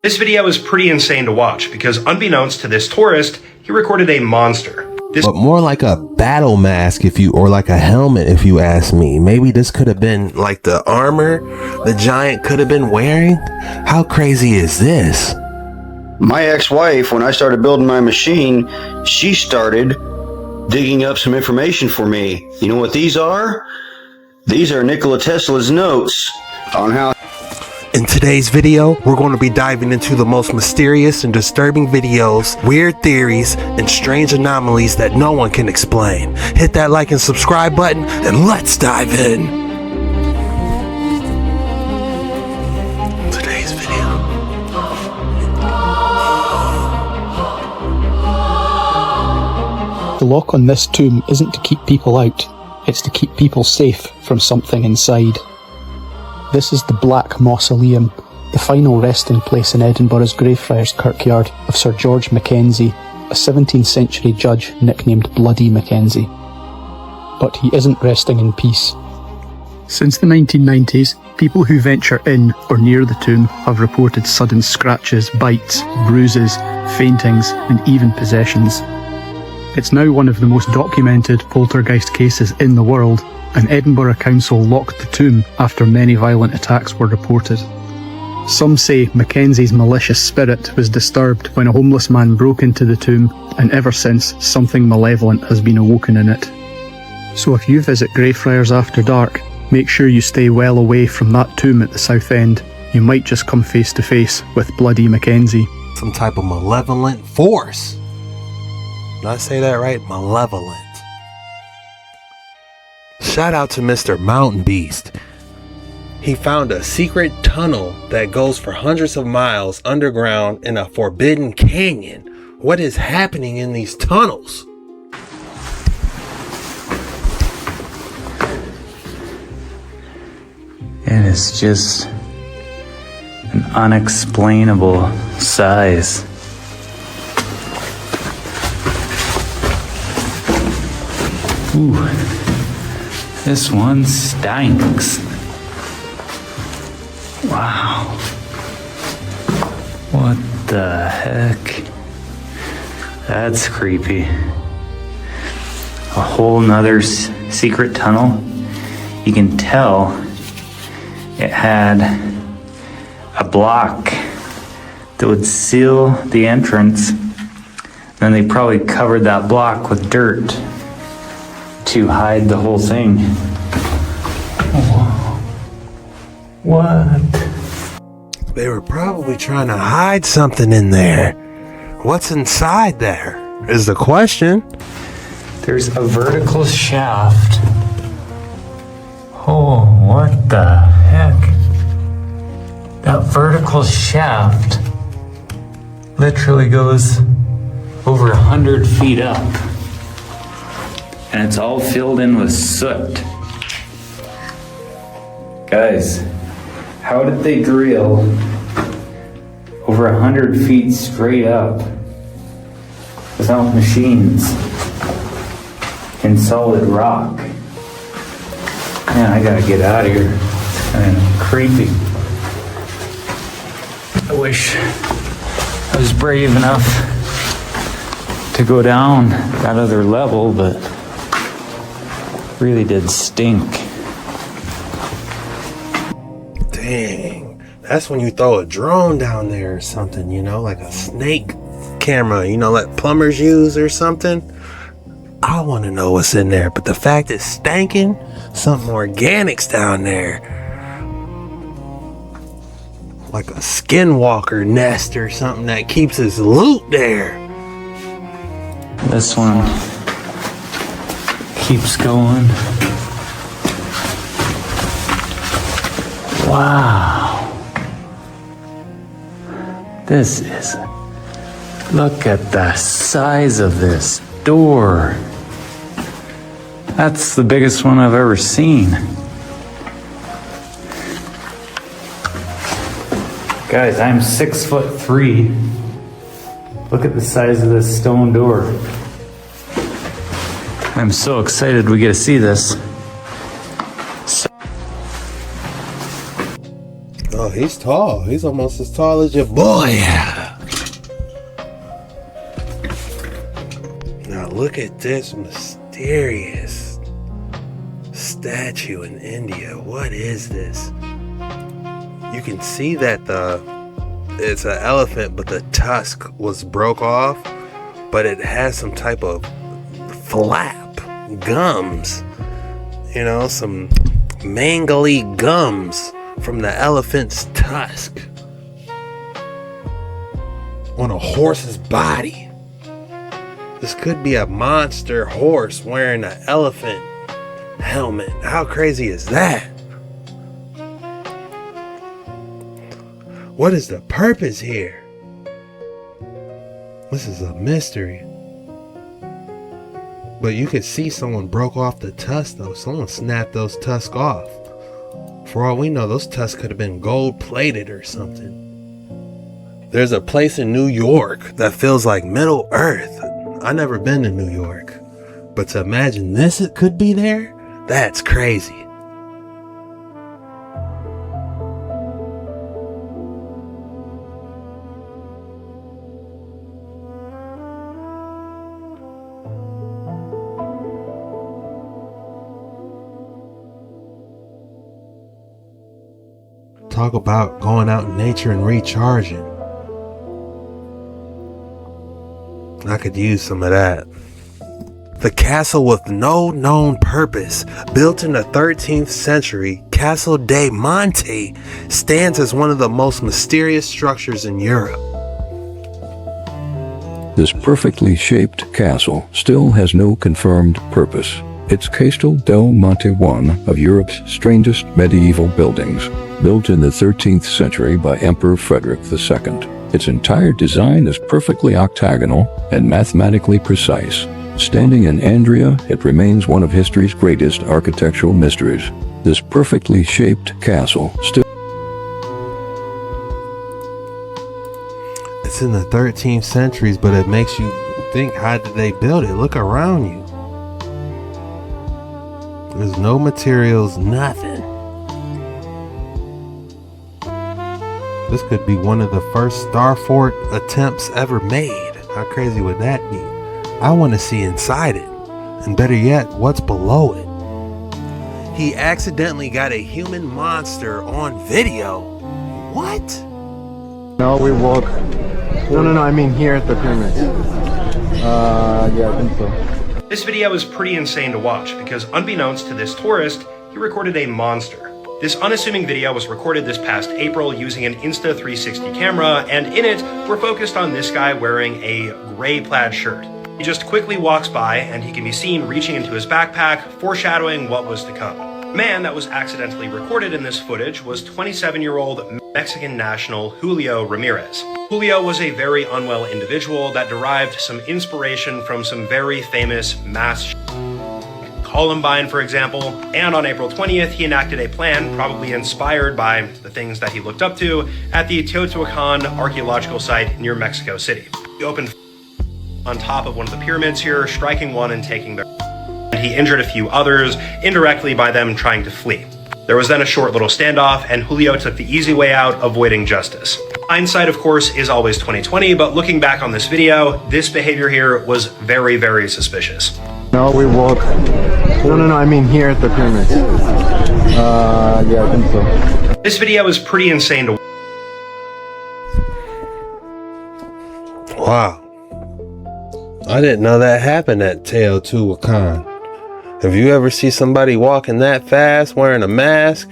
This video is pretty insane to watch because unbeknownst to this tourist, he recorded a monster. But more like a battle mask or like a helmet if you ask me. Maybe this could have been like the armor the giant could have been wearing. How crazy is this? My ex-wife, when I started building my machine, she started digging up some information for me. You know what these are? These are Nikola Tesla's notes on how... In today's video, we're going to be diving into the most mysterious and disturbing videos, weird theories, and strange anomalies that no one can explain. Hit that like and subscribe button, and let's dive in. Today's video. The lock on this tomb isn't to keep people out, it's to keep people safe from something inside. This is the Black Mausoleum, the final resting place in Edinburgh's Greyfriars kirkyard of Sir George Mackenzie, a 17th century judge nicknamed Bloody Mackenzie. But he isn't resting in peace. Since the 1990s, people who venture in or near the tomb have reported sudden scratches, bites, bruises, faintings, and even possessions. It's now one of the most documented poltergeist cases in the world, and Edinburgh Council locked the tomb after many violent attacks were reported. Some say Mackenzie's malicious spirit was disturbed when a homeless man broke into the tomb, and ever since, something malevolent has been awoken in it. So if you visit Greyfriars after dark, make sure you stay well away from that tomb at the south end. You might just come face to face with Bloody Mackenzie. Some type of malevolent force. Did I say that right? Malevolent. Shout out to Mr. Mountain Beast. He found a secret tunnel that goes for hundreds of miles underground in a forbidden canyon. What is happening in these tunnels? It is just an unexplainable size. Ooh. This one stinks. Wow. What the heck? That's creepy. A whole nother secret tunnel. You can tell it had a block that would seal the entrance. Then they probably covered that block with dirt to hide the whole thing. Whoa. What? They were probably trying to hide something in there. What's inside there is the question. There's a vertical shaft. Oh, what the heck? That vertical shaft literally goes over 100 feet up. And it's all filled in with soot. Guys, how did they drill over 100 feet straight up without machines in solid rock? Man, I gotta get out of here. It's kind of creepy. I wish I was brave enough to go down that other level, but really did stink. Dang, that's when you throw a drone down there or something, you know, like a snake camera, you know, like plumbers use or something. I want to know what's in there, but the fact it's stinking, something organic's down there. Like a skinwalker nest or something that keeps his loot there. This one keeps going. Wow. This is... Look at the size of this door. That's the biggest one I've ever seen. Guys, I'm 6'3". Look at the size of this stone door. I'm so excited we get to see this. he's tall. He's almost as tall as your boy. Now look at this mysterious statue in India. What is this? You can see that it's an elephant, but the tusk was broke off, but it has some type of flap, gums, you know, some mangly gums from the elephant's tusk on a horse's body. This could be a monster horse wearing an elephant helmet. How crazy is that? What is the purpose here? This is a mystery. But you could see someone broke off the tusk though. Someone snapped those tusks off. For all we know, those tusks could have been gold plated or something. There's a place in New York that feels like Middle Earth. I've never been to New York. But to imagine this, it could be there? That's crazy. Talk about going out in nature and recharging. I could use some of that. The castle with no known purpose, built in the 13th century, Castel del Monte stands as one of the most mysterious structures in Europe. This perfectly shaped castle still has no confirmed purpose. It's Castel del Monte, one of Europe's strangest medieval buildings, built in the 13th century by Emperor Frederick II. Its entire design is perfectly octagonal and mathematically precise. Standing in Andria, it remains one of history's greatest architectural mysteries. This perfectly shaped castle still... It's in the 13th centuries, but it makes you think, how did they build it? Look around you. There's no materials, nothing. This could be one of the first Star Fort attempts ever made. How crazy would that be? I want to see inside it. And better yet, what's below it? He accidentally got a human monster on video. What? No, we walk. No, I mean here at the pyramids. Yeah, I think so. This video is pretty insane to watch because unbeknownst to this tourist, he recorded a monster. This unassuming video was recorded this past April using an Insta360 camera, and in it, we're focused on this guy wearing a gray plaid shirt. He just quickly walks by, and he can be seen reaching into his backpack, foreshadowing what was to come. The man that was accidentally recorded in this footage was 27-year-old Mexican national Julio Ramirez. Julio was a very unwell individual that derived some inspiration from some very famous mass Columbine, for example, and on April 20th, he enacted a plan, probably inspired by the things that he looked up to, at the Teotihuacan archaeological site near Mexico City. He opened on top of one of the pyramids here, striking one and taking their... and he injured a few others, indirectly by them trying to flee. There was then a short little standoff, and Julio took the easy way out, avoiding justice. Hindsight, of course, is always 20/20, but looking back on this video, this behavior here was very, very suspicious. No, we walk. No, I mean here at the pyramids. Yeah, I think so. This video is pretty insane to... Wow. I didn't know that happened at Teotihuacan. Have you ever seen somebody walking that fast wearing a mask?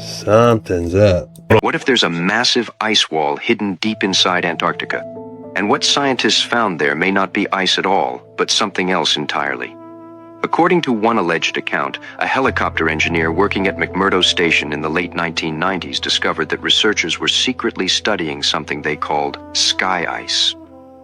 Something's up. What if there's a massive ice wall hidden deep inside Antarctica? And what scientists found there may not be ice at all, but something else entirely. According to one alleged account, a helicopter engineer working at McMurdo Station in the late 1990s discovered that researchers were secretly studying something they called sky ice.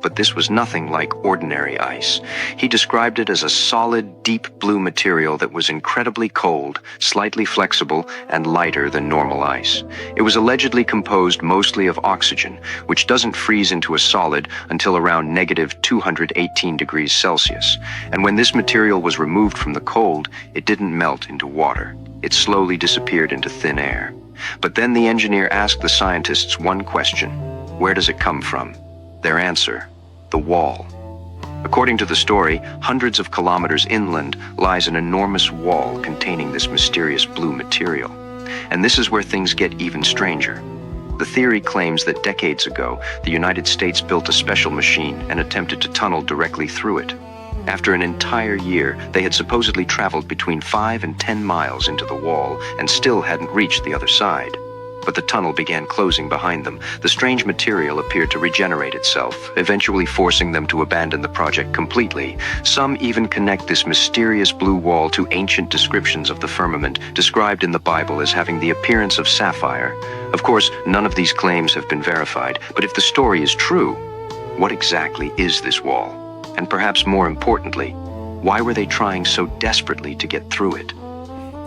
But this was nothing like ordinary ice. He described it as a solid, deep blue material that was incredibly cold, slightly flexible, and lighter than normal ice. It was allegedly composed mostly of oxygen, which doesn't freeze into a solid until around negative 218 degrees Celsius. And when this material was removed from the cold, it didn't melt into water. It slowly disappeared into thin air. But then the engineer asked the scientists one question. Where does it come from? Their answer, the wall. According to the story, hundreds of kilometers inland lies an enormous wall containing this mysterious blue material. And this is where things get even stranger. The theory claims that decades ago, the United States built a special machine and attempted to tunnel directly through it. After an entire year, they had supposedly traveled between 5 and 10 miles into the wall and still hadn't reached the other side. But the tunnel began closing behind them. The strange material appeared to regenerate itself, eventually forcing them to abandon the project completely. Some even connect this mysterious blue wall to ancient descriptions of the firmament, described in the Bible as having the appearance of sapphire. Of course, none of these claims have been verified, but if the story is true, what exactly is this wall? And perhaps more importantly, why were they trying so desperately to get through it?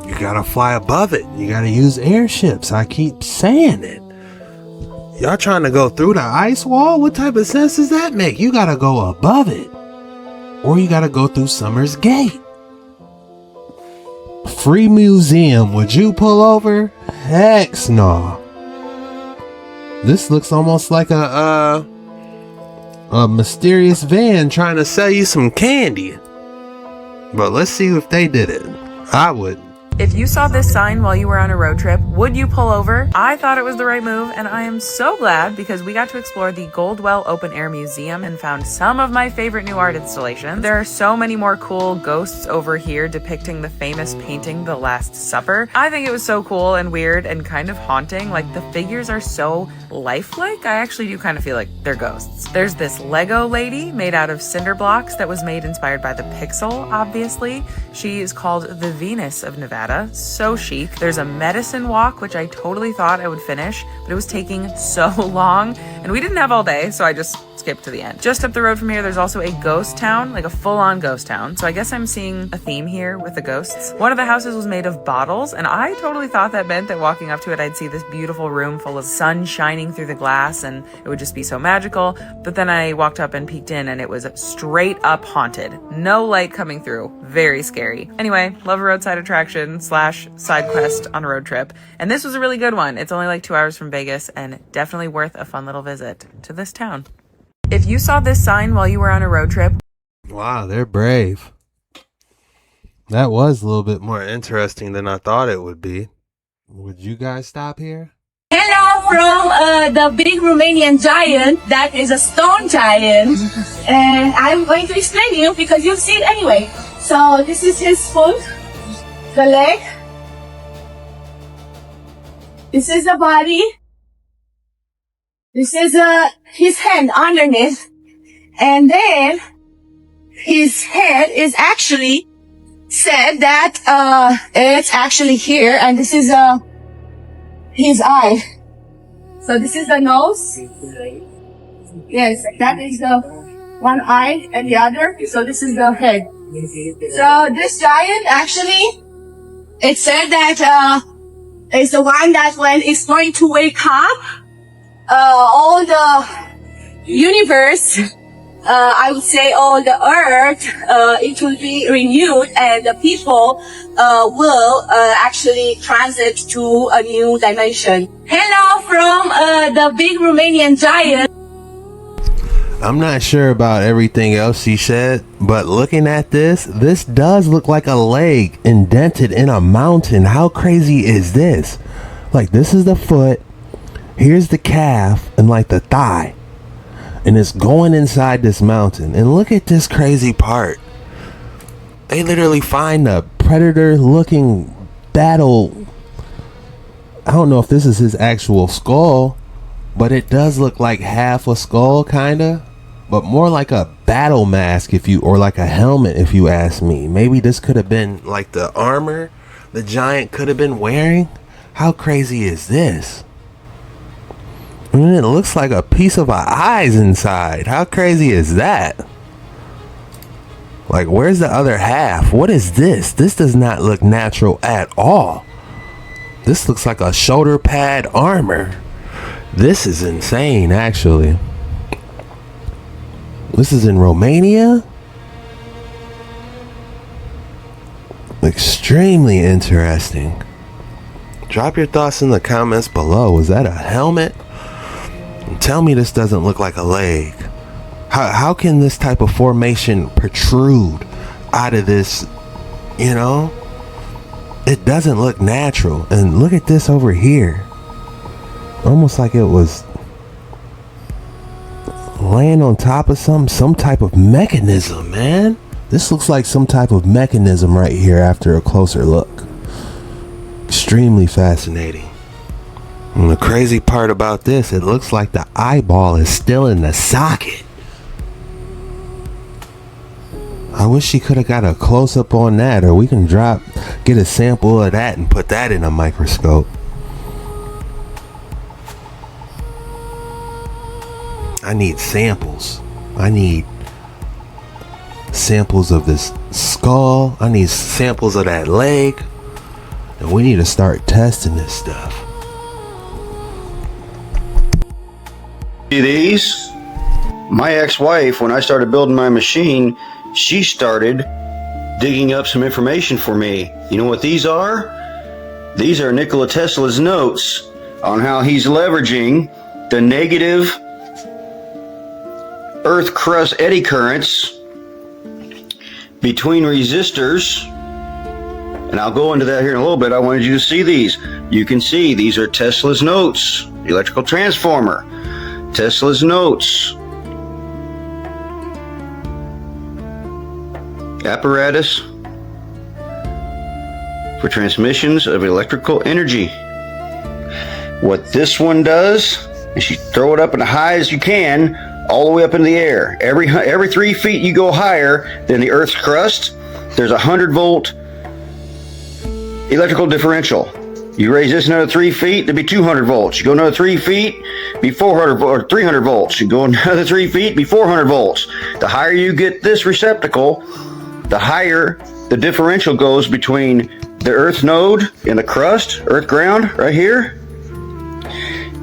You gotta fly above it. You gotta use airships. I keep saying it. Y'all trying to go through the ice wall? What type of sense does that make? You gotta go above it. Or you gotta go through Summer's Gate. Free museum. Would you pull over? Heck no. This looks almost like a mysterious van trying to sell you some candy. But let's see if they did it. I would. If you saw this sign while you were on a road trip, would you pull over? I thought it was the right move, and I am so glad because we got to explore the Goldwell Open Air Museum and found some of my favorite new art installations. There are so many more cool ghosts over here depicting the famous painting, The Last Supper. I think it was so cool and weird and kind of haunting. Like, the figures are so lifelike. I actually do kind of feel like they're ghosts. There's this Lego lady made out of cinder blocks that was made inspired by the Pixel, obviously. She is called the Venus of Nevada. So chic. There's a medicine walk, which I totally thought I would finish, but it was taking so long, and we didn't have all day, so I just skipped to the end. Just up the road from here, there's also a ghost town, like a full-on ghost town. So I guess I'm seeing a theme here with the ghosts. One of the houses was made of bottles, and I totally thought that meant that walking up to it, I'd see this beautiful room full of sun shining through the glass, and it would just be so magical. But then I walked up and peeked in, and it was straight up haunted. No light coming through. Very scary. Anyway, love a roadside attraction / side quest on a road trip. And this was a really good one. It's only like 2 hours from Vegas and definitely worth a fun little visit to this town. If you saw this sign while you were on a road trip. Wow, they're brave. That was a little bit more interesting than I thought it would be. Would you guys stop here? Hello from the big Romanian giant that is a stone giant. And I'm going to explain to you because you've seen it anyway. So this is his foot, the leg. This is the body. This is his hand underneath. And then his head is actually said that it's actually here, and this is his eye. So this is the nose. Yes, that is the one eye and the other. So this is the head. So this giant actually, it said that is the one that when it's going to wake up, all the universe, I would say all the earth, it will be renewed, and the people will actually transit to a new dimension. Hello from the big Romanian giant. I'm not sure about everything else she said, but looking at this does look like a leg indented in a mountain. How crazy is this? Like, this is the foot, here's the calf, and like the thigh. And it's going inside this mountain. And look at this crazy part. They literally find a predator looking battle. I don't know if this is his actual skull, but it does look like half a skull, kinda. But more like a battle mask, or like a helmet, if you ask me. Maybe this could have been like the armor the giant could have been wearing. How crazy is this? I mean, it looks like a piece of our eyes inside. How crazy is that? Like, where's the other half? What is this? This does not look natural at all. This looks like a shoulder pad armor. This is insane, actually. This is in Romania? Extremely interesting. Drop your thoughts in the comments below. Is that a helmet? And tell me this doesn't look like a leg. How can this type of formation protrude out of this, you know? It doesn't look natural. And look at this over here. Almost like it was laying on top of some type of mechanism, man. This looks like some type of mechanism right here after a closer look. Extremely fascinating. And the crazy part about this, it looks like the eyeball is still in the socket. I wish she could have got a close-up on that, or we can get a sample of that and put that in a microscope. I need samples. I need samples of this skull. I need samples of that leg. And we need to start testing this stuff. See these? My ex-wife, when I started building my machine, she started digging up some information for me. You know what these are? These are Nikola Tesla's notes on how he's leveraging the negative earth crust eddy currents between resistors. And I'll go into that here in a little bit. I wanted you to see these. You can see these are Tesla's notes. Electrical transformer. Tesla's notes. Apparatus for transmissions of electrical energy. What this one does is you throw it up as high as you can, all the way up in the air. Every 3 feet you go higher than the Earth's crust, there's a 100-volt electrical differential. You raise this another 3 feet, there'd be 200 volts. You go another 3 feet, be 400 or 300 volts. You go another 3 feet, be 400 volts. The higher you get this receptacle, the higher the differential goes between the Earth node in the crust, Earth ground, right here,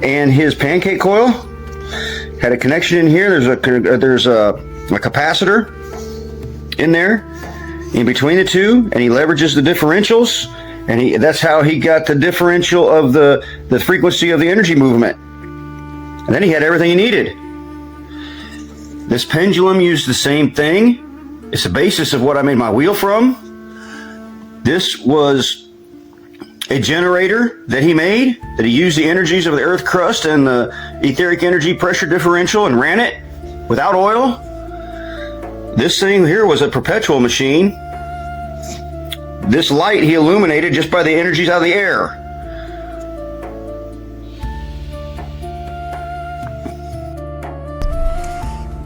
and his pancake coil. Had a connection in here. There's a capacitor in there in between the two, and he leverages the differentials, and that's how he got the differential of the frequency of the energy movement. And then he had everything he needed. This pendulum used the same thing. It's the basis of what I made my wheel from. This was a generator that he made, that he used the energies of the earth crust and the etheric energy pressure differential and ran it without oil. This thing here was a perpetual machine. This light he illuminated just by the energies out of the air.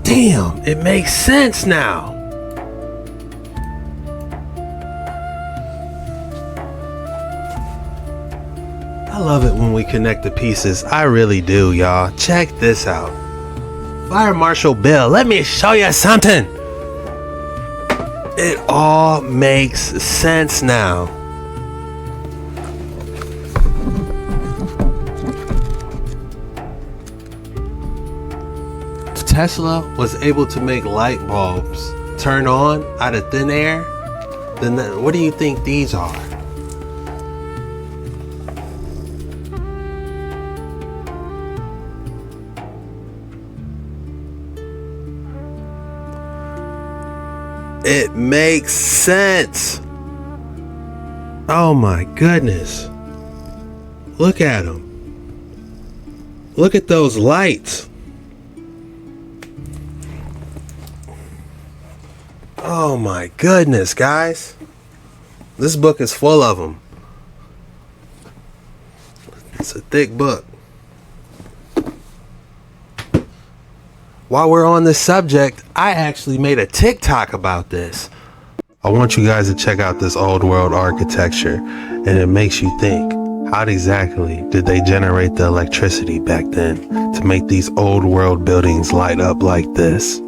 Damn, it makes sense now. I love it when we connect the pieces. I really do, y'all. Check this out. Fire Marshal Bill, let me show you something. It all makes sense now. If Tesla was able to make light bulbs turn on out of thin air, then what do you think these are? It makes sense. Oh my goodness. Look at them. Look at those lights. Oh my goodness, guys. This book is full of them. It's a thick book. While we're on this subject, I actually made a TikTok about this. I want you guys to check out this old world architecture, and it makes you think, how exactly did they generate the electricity back then to make these old world buildings light up like this?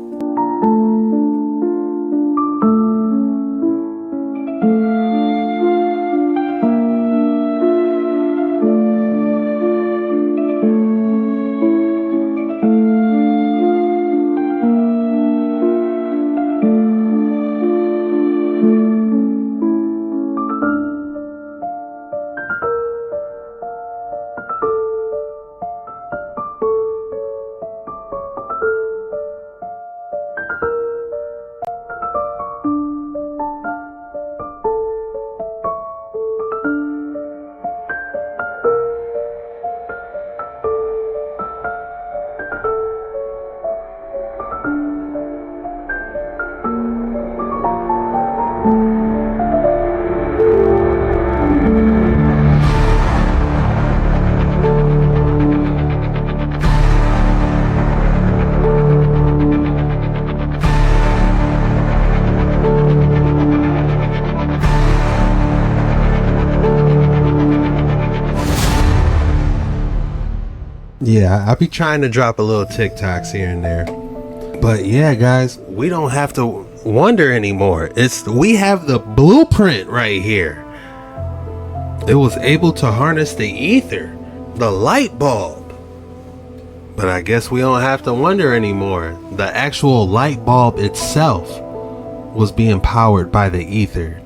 Yeah, I be trying to drop a little TikToks here and there. But yeah, guys, we don't have to wonder anymore. We have the blueprint right here. It was able to harness the ether, the light bulb. But I guess we don't have to wonder anymore. The actual light bulb itself was being powered by the ether.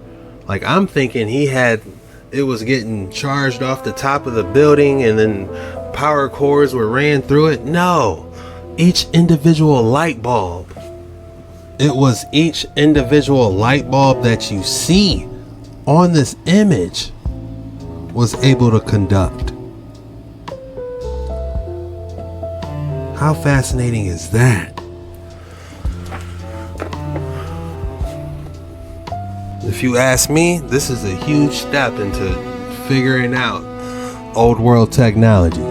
Like, I'm thinking it was getting charged off the top of the building and then power cords were ran through it. No, each individual light bulb. It was each individual light bulb that you see on this image was able to conduct. How fascinating is that? If you ask me, this is a huge step into figuring out old world technology.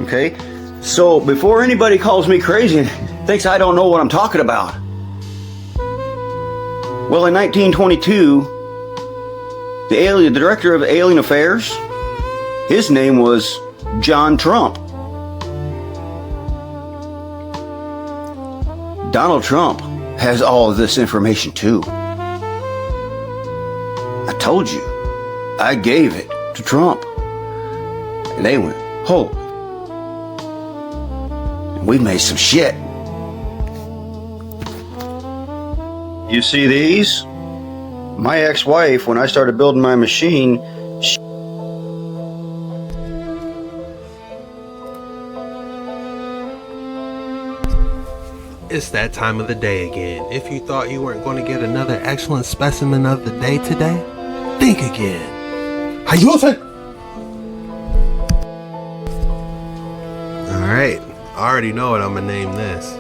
Okay, so before anybody calls me crazy and thinks I don't know what I'm talking about. Well, in 1922, the director of Alien Affairs, his name was John Trump. Donald Trump has all of this information too. I told you, I gave it to Trump. And they went, holy. We made some shit. You see these? My ex-wife, when I started building my machine, It's that time of the day again. If you thought you weren't going to get another excellent specimen of the day today, think again. How you say? Alright, I already know what I'm going to name this.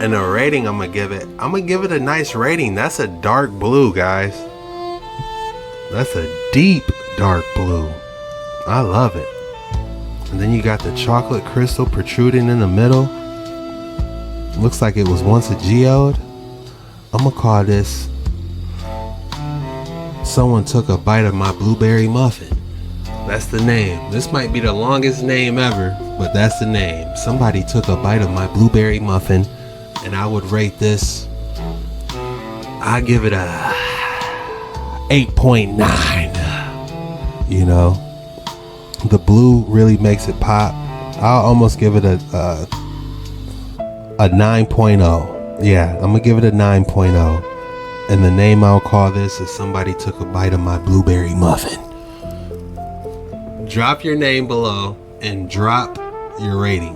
And the rating I'm going to give it a nice rating. That's a dark blue, guys. That's a deep dark blue. I love it. And then you got the chocolate crystal protruding in the middle. Looks like it was once a geode. I'm going to call this Someone Took a Bite of My Blueberry Muffin. That's the name. This might be the longest name ever, but that's the name. Somebody took a bite of my blueberry muffin. And I would rate this, I give it a 8.9. You know, the blue really makes it pop. I'll almost give it a 9.0. Yeah, I'm gonna give it a 9.0. And the name I'll call this is Somebody Took a Bite of My Blueberry Muffin. Drop your name below and drop your rating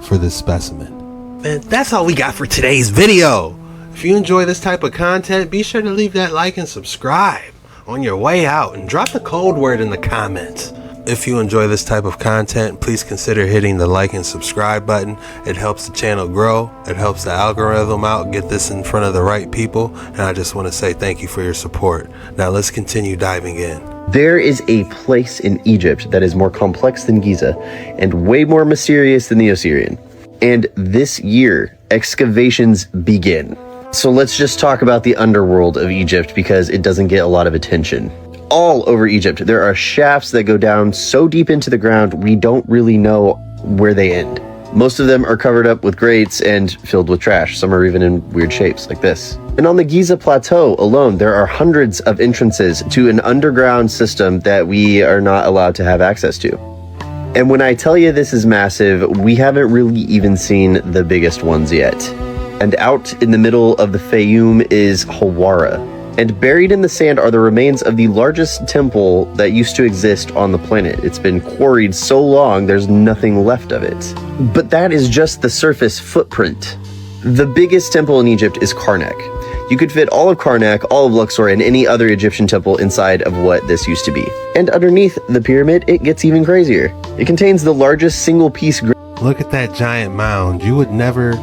for this specimen. Man, that's all we got for today's video. If you enjoy this type of content, be sure to leave that like and subscribe on your way out and drop the code word in the comments. If you enjoy this type of content, please consider hitting the like and subscribe button. It helps the channel grow. It helps the algorithm out, get this in front of the right people. And I just want to say thank you for your support. Now let's continue diving in. There is a place in Egypt that is more complex than Giza and way more mysterious than the Osirian. And this year, excavations begin. So let's just talk about the underworld of Egypt because it doesn't get a lot of attention. All over Egypt, there are shafts that go down so deep into the ground, we don't really know where they end. Most of them are covered up with grates and filled with trash. Some are even in weird shapes like this. And on the Giza Plateau alone, there are hundreds of entrances to an underground system that we are not allowed to have access to. And when I tell you this is massive, we haven't really even seen the biggest ones yet. And out in the middle of the Fayum is Hawara. And buried in the sand are the remains of the largest temple that used to exist on the planet. It's been quarried so long, there's nothing left of it. But that is just the surface footprint. The biggest temple in Egypt is Karnak. You could fit all of Karnak, all of Luxor, and any other Egyptian temple inside of what this used to be. And underneath the pyramid, it gets even crazier. It contains the largest single-piece... Look at that giant mound. You would never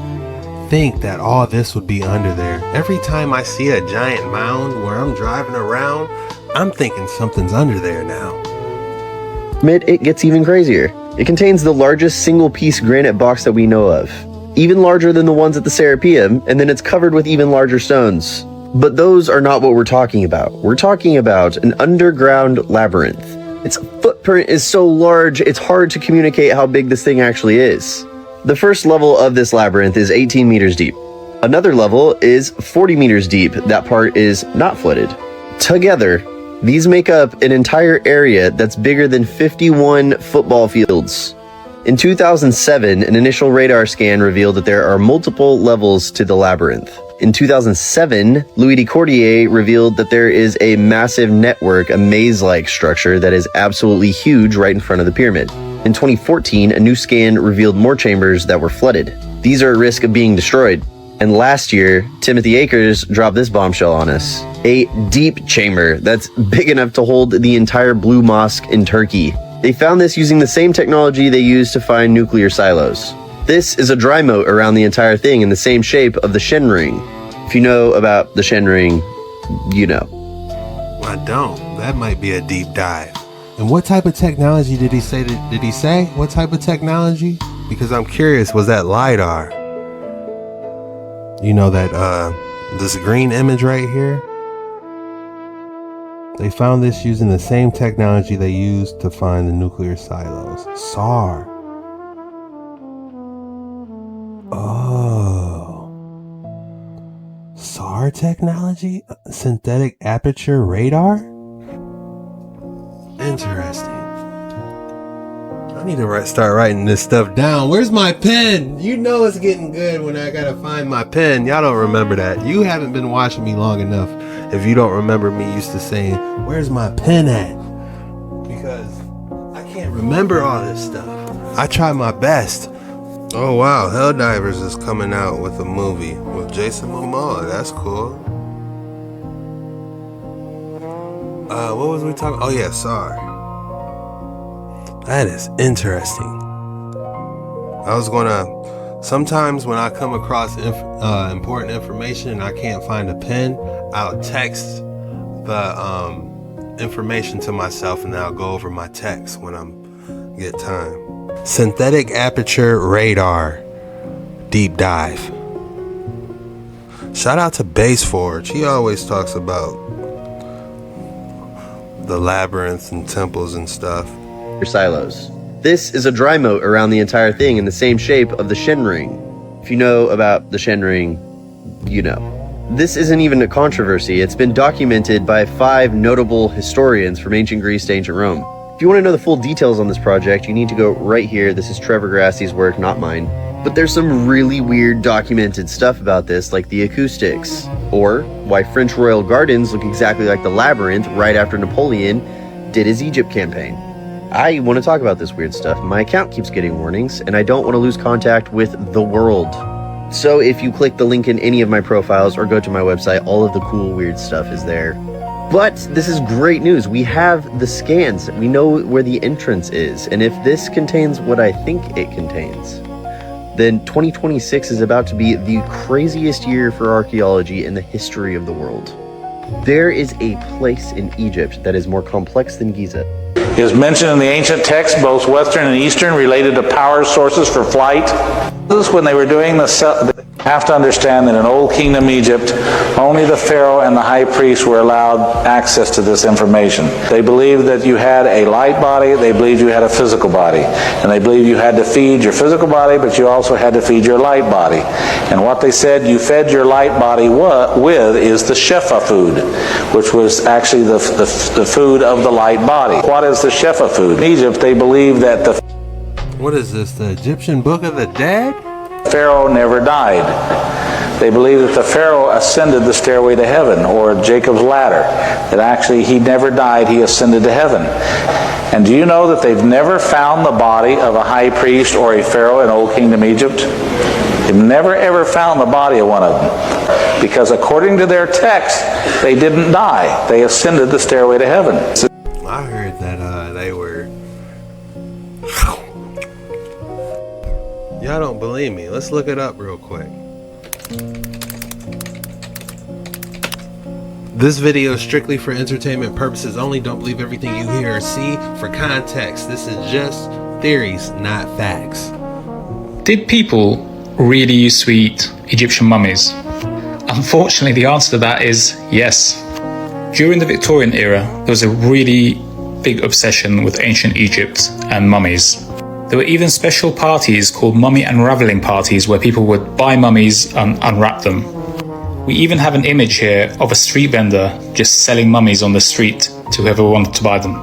think that all this would be under there. Every time I see a giant mound where I'm driving around, I'm thinking something's under there now. It gets even crazier. It contains the largest single-piece granite box that we know of. Even larger than the ones at the Serapeum, and then it's covered with even larger stones. But those are not what we're talking about. We're talking about an underground labyrinth. Its footprint is so large, it's hard to communicate how big this thing actually is. The first level of this labyrinth is 18 meters deep. Another level is 40 meters deep. That part is not flooded. Together, these make up an entire area that's bigger than 51 football fields. In 2007, an initial radar scan revealed that there are multiple levels to the labyrinth. In 2007, Louis de Cordier revealed that there is a massive network, a maze-like structure that is absolutely huge right in front of the pyramid. In 2014, a new scan revealed more chambers that were flooded. These are at risk of being destroyed. And last year, Timothy Akers dropped this bombshell on us. A deep chamber that's big enough to hold the entire Blue Mosque in Turkey. They found this using the same technology they use to find nuclear silos. This is a dry moat around the entire thing in the same shape of the Shen Ring. If you know about the Shen Ring, you know. I don't. That might be a deep dive. And what type of technology did he say? Did he say what type of technology? Because I'm curious, was that LiDAR? You know that, this green image right here? They found this using the same technology they used to find the nuclear silos. SAR. Oh. SAR technology? Synthetic aperture radar? Interesting. I need to start writing this stuff down. Where's my pen? You know it's getting good when I gotta find my pen. Y'all don't remember that. You haven't been watching me long enough if you don't remember me used to saying, where's my pen at? Because I can't remember all this stuff. I try my best. Oh wow, Helldivers is coming out with a movie with Jason Momoa. That's cool. What was we talking? Oh yeah, SAR. That is interesting. I was gonna, sometimes when I come across important information and I can't find a pen, I'll text the information to myself and then I'll go over my text when I get time. Synthetic aperture radar deep dive. Shout out to Base Forge. He always talks about the labyrinths and temples and stuff. Silos. This is a dry moat around the entire thing in the same shape of the Shen Ring. If you know about the Shen Ring, you know. This isn't even a controversy. It's been documented by 5 notable historians from ancient Greece to ancient Rome. If you want to know the full details on this project, you need to go right here. This is Trevor Grassi's work, not mine. But there's some really weird documented stuff about this, like the acoustics, or why French royal gardens look exactly like the labyrinth right after Napoleon did his Egypt campaign. I want to talk about this weird stuff. My account keeps getting warnings, and I don't want to lose contact with the world. So if you click the link in any of my profiles or go to my website, all of the cool, weird stuff is there. But this is great news. We have the scans. We know where the entrance is. And if this contains what I think it contains, then 2026 is about to be the craziest year for archaeology in the history of the world. There is a place in Egypt that is more complex than Giza. It is mentioned in the ancient texts, both Western and Eastern, related to power sources for flight. When they were doing the have to understand that in Old Kingdom Egypt, only the Pharaoh and the high priest were allowed access to this information. They believed that you had a light body, they believed you had a physical body. And they believed you had to feed your physical body, but you also had to feed your light body. And what they said you fed your light body with is the Shefa food, which was actually the food of the light body. What is the Shefa food? In Egypt, they believed that the... What is this, the Egyptian Book of the Dead? Pharaoh never died. They believe that the Pharaoh ascended the stairway to heaven, or Jacob's ladder. That actually he never died, he ascended to heaven. And do you know that they've never found the body of a high priest or a Pharaoh in Old Kingdom Egypt? They've never ever found the body of one of them. Because according to their text, they didn't die. They ascended the stairway to heaven. I heard that they were... Y'all don't believe me. Let's look it up real quick. This video is strictly for entertainment purposes only. Don't believe everything you hear or see. For context, this is just theories, not facts. Did people really use to eat Egyptian mummies? Unfortunately, the answer to that is yes. During the Victorian era, there was a really big obsession with ancient Egypt and mummies. There were even special parties called mummy unraveling parties where people would buy mummies and unwrap them. We even have an image here of a street vendor just selling mummies on the street to whoever wanted to buy them.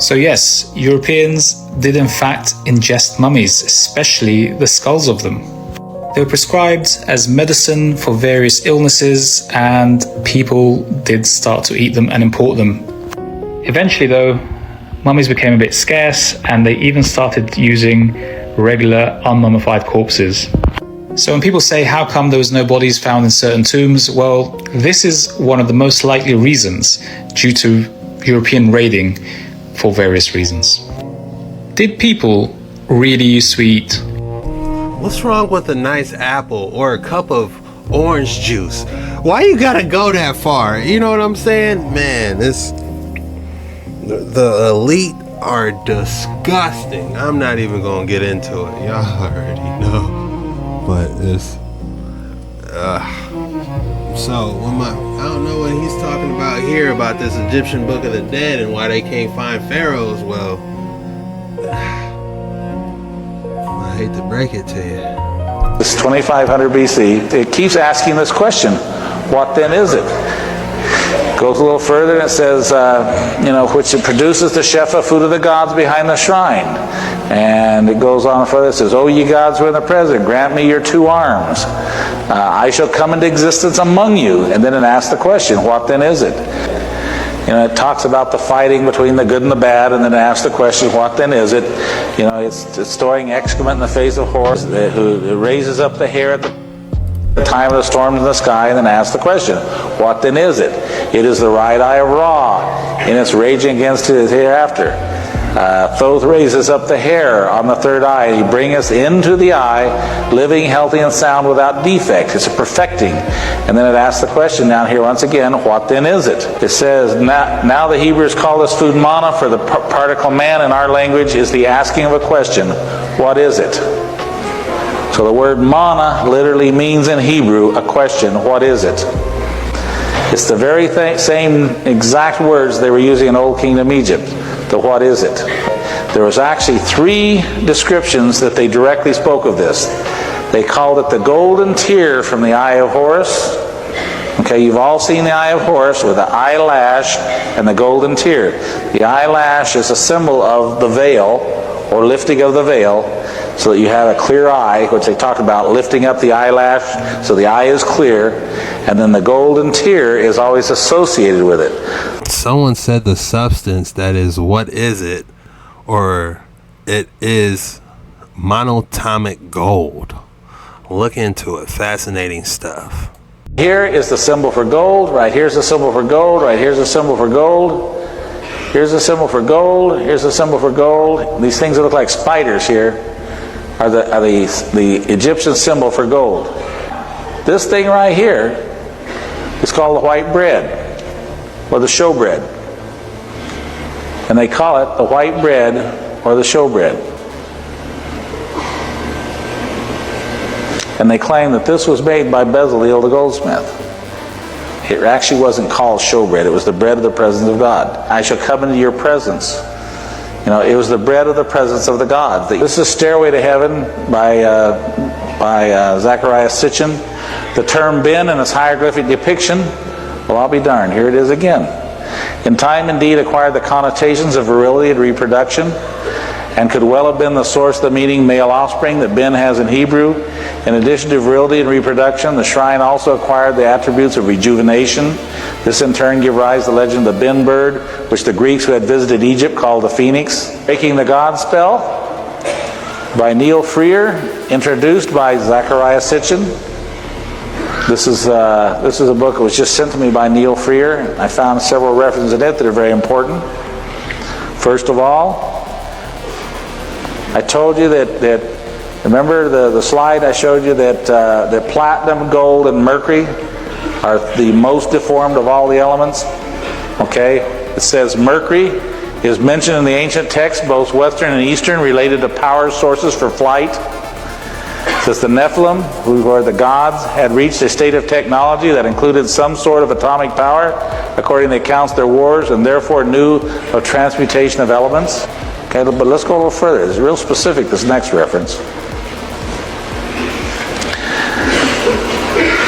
So yes, Europeans did in fact ingest mummies, especially the skulls of them. They were prescribed as medicine for various illnesses, and people did start to eat them and import them. Eventually though, mummies became a bit scarce, and they even started using regular unmummified corpses. So when people say how come there was no bodies found in certain tombs, well, this is one of the most likely reasons, due to European raiding for various reasons. Did people really used to eat? What's wrong with a nice apple or a cup of orange juice? Why you gotta go that far? You know what I'm saying? Man, the elite are disgusting. I'm not even gonna get into it. Y'all already know. But it's so when I don't know what he's talking about here about this Egyptian Book of the Dead and why they can't find pharaohs. Well, I hate to break it to you. This is 2500 BC. It keeps asking this question, what then is it? Goes a little further and it says, which it produces the Shefa, food of the gods behind the shrine. And it goes on further, it says, O ye gods who are in the present, grant me your two arms. I shall come into existence among you. And then it asks the question, what then is it? It talks about the fighting between the good and the bad, and then it asks the question, what then is it? It's storing excrement in the face of Horus, who raises up the hair at the time of the storm in the sky, and then asks the question, what then is it? It is the right eye of Ra, and it's raging against his hereafter. Thoth raises up the hair on the third eye, and he bringeth into the eye, living, healthy, and sound without defect. It's a perfecting. And then it asks the question down here once again, what then is it? It says, now the Hebrews call this food manna, for the particle man in our language is the asking of a question, what is it? So the word manna literally means in Hebrew a question, what is it? It's the very same exact words they were using in Old Kingdom Egypt. The what is it? There was actually 3 descriptions that they directly spoke of this. They called it the golden tear from the eye of Horus. Okay, you've all seen the eye of Horus with the eyelash and the golden tear. The eyelash is a symbol of the veil, or lifting of the veil, so that you have a clear eye, which they talked about lifting up the eyelash so the eye is clear, and then the golden tear is always associated with it. Someone said the substance that is what is it, or it is monatomic gold. Look into it. Fascinating stuff. Here is the symbol for gold. Right here's the symbol for gold. Right here's the symbol for gold. Here's the symbol for gold. Here's the symbol for gold. These things that look like spiders here are the Egyptian symbol for gold. This thing right here is called the white bread, or the showbread. And they call it the white bread or the showbread. And they claim that this was made by Bezaleel the goldsmith. It actually wasn't called showbread. It was the bread of the presence of God. I shall come into your presence. It was the bread of the presence of the gods. This is Stairway to Heaven by Zachariah Sitchin. The term bin in its hieroglyphic depiction, well, I'll be darned, here it is again. In time, indeed, acquired the connotations of virility and reproduction, and could well have been the source of the meaning male offspring that bin has in Hebrew. In addition to virility and reproduction, the shrine also acquired the attributes of rejuvenation. This in turn gave rise to the legend of the bin bird, which the Greeks who had visited Egypt called the phoenix. Breaking the God Spell by Neil Freer, introduced by Zachariah Sitchin. This is a book that was just sent to me by Neil Freer. I found several references in it that are very important. First of all, I told you that remember the slide I showed you that platinum, gold, and mercury are the most deformed of all the elements? Okay, it says mercury is mentioned in the ancient texts, both Western and Eastern, related to power sources for flight. Says the Nephilim, who are the gods, had reached a state of technology that included some sort of atomic power, according to the accounts of their wars, and therefore knew of transmutation of elements. Okay, but let's go a little further. It's real specific, this next reference.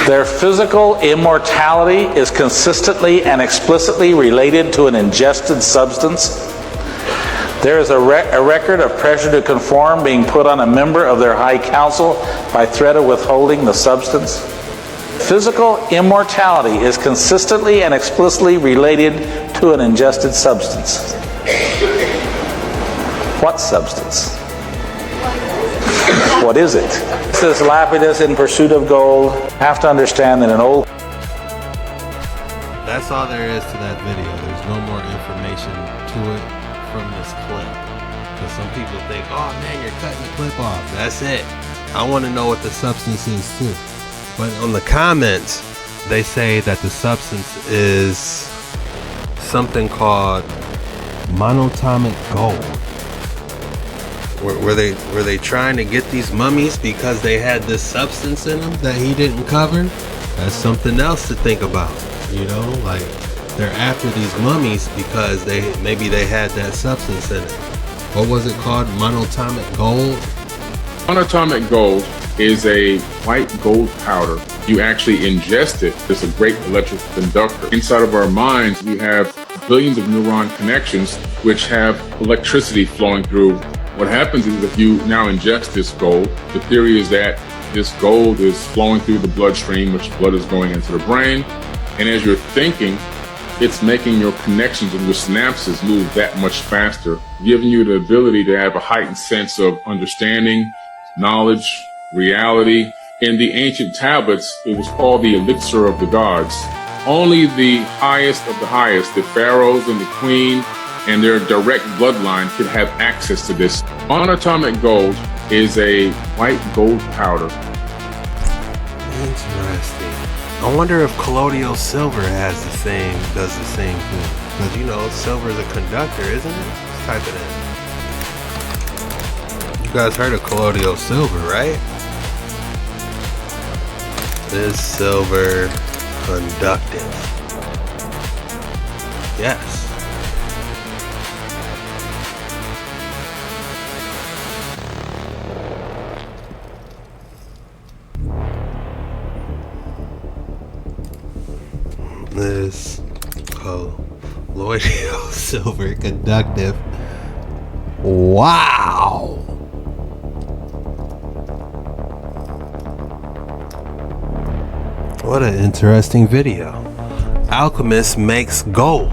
Their physical immortality is consistently and explicitly related to an ingested substance. There is a record of pressure to conform being put on a member of their high council by threat of withholding the substance. Physical immortality is consistently and explicitly related to an ingested substance. What substance? What is it? This is Lapidus in pursuit of gold. Have to understand that an old... That's all there is to that video. There's no more information to it from this clip. Because some people think, oh man, you're cutting the clip off. That's it. I want to know what the substance is too. But on the comments, they say that the substance is something called monatomic gold. Were they trying to get these mummies because they had this substance in them that he didn't cover? That's something else to think about. You know, like they're after these mummies because maybe they had that substance in it. What was it called? Monatomic gold? Monatomic gold is a white gold powder. You actually ingest it. It's a great electrical conductor. Inside of our minds, we have billions of neuron connections which have electricity flowing through. What happens is if you now ingest this gold, the theory is that this gold is flowing through the bloodstream, which blood is going into the brain. And as you're thinking, it's making your connections and your synapses move that much faster, giving you the ability to have a heightened sense of understanding, knowledge, reality. In the ancient tablets, it was called the elixir of the gods. Only the highest of the highest, the pharaohs and the queen, and their direct bloodline could have access to this. Monatomic gold is a white gold powder. Interesting. I wonder if colloidal silver does the same thing. Because you know, silver is a conductor, isn't it? Let's type it in. You guys heard of colloidal silver, right? Is silver conductive? Yes. Is colloidal silver conductive? Wow! What an interesting video. Alchemist makes gold.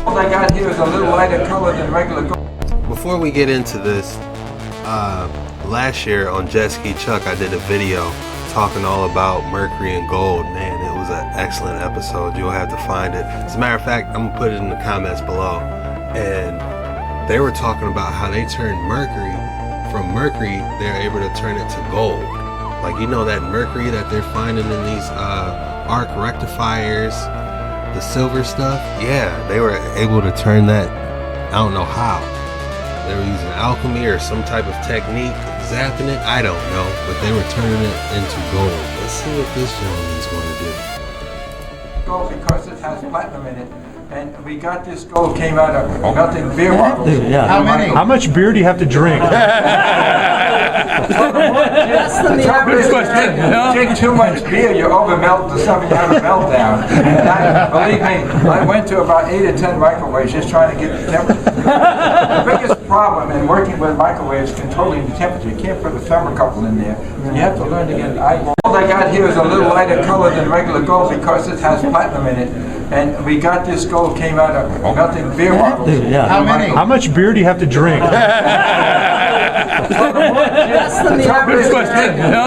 All I got here is a little lighter color than regular gold. Before we get into this, last year on JetskiChucK I did a video talking all about mercury and gold. Man, it was an excellent episode. You'll have to find it. As a matter of fact, I'm gonna put it in the comments below. And they were talking about how they turned mercury, from mercury, they're able to turn it to gold. Like, you know, that mercury that they're finding in these arc rectifiers, the silver stuff? Yeah, they were able to turn that, I don't know how. They were using alchemy or some type of technique, zapping it, I don't know, but they were turning it into gold. Let's see what this gentleman's going to do. Gold because it has platinum in it. And we got this gold came out of melted beer bottles. Yeah. How many? How much beer do you have to drink? The trouble is, drink too much beer, you overmelt the stuff, you have a meltdown. And believe me, I went to about 8 or 10 microwaves just trying to get the temperature. The biggest problem in working with microwaves is controlling the temperature. You can't put a thermocouple in there. You have to learn to get an eyeball. All I got here is a little lighter color than regular gold because it has platinum in it. And we got this gold came out of melted beer bottles. Yeah. How many? How much beer do you have to drink? The trouble is,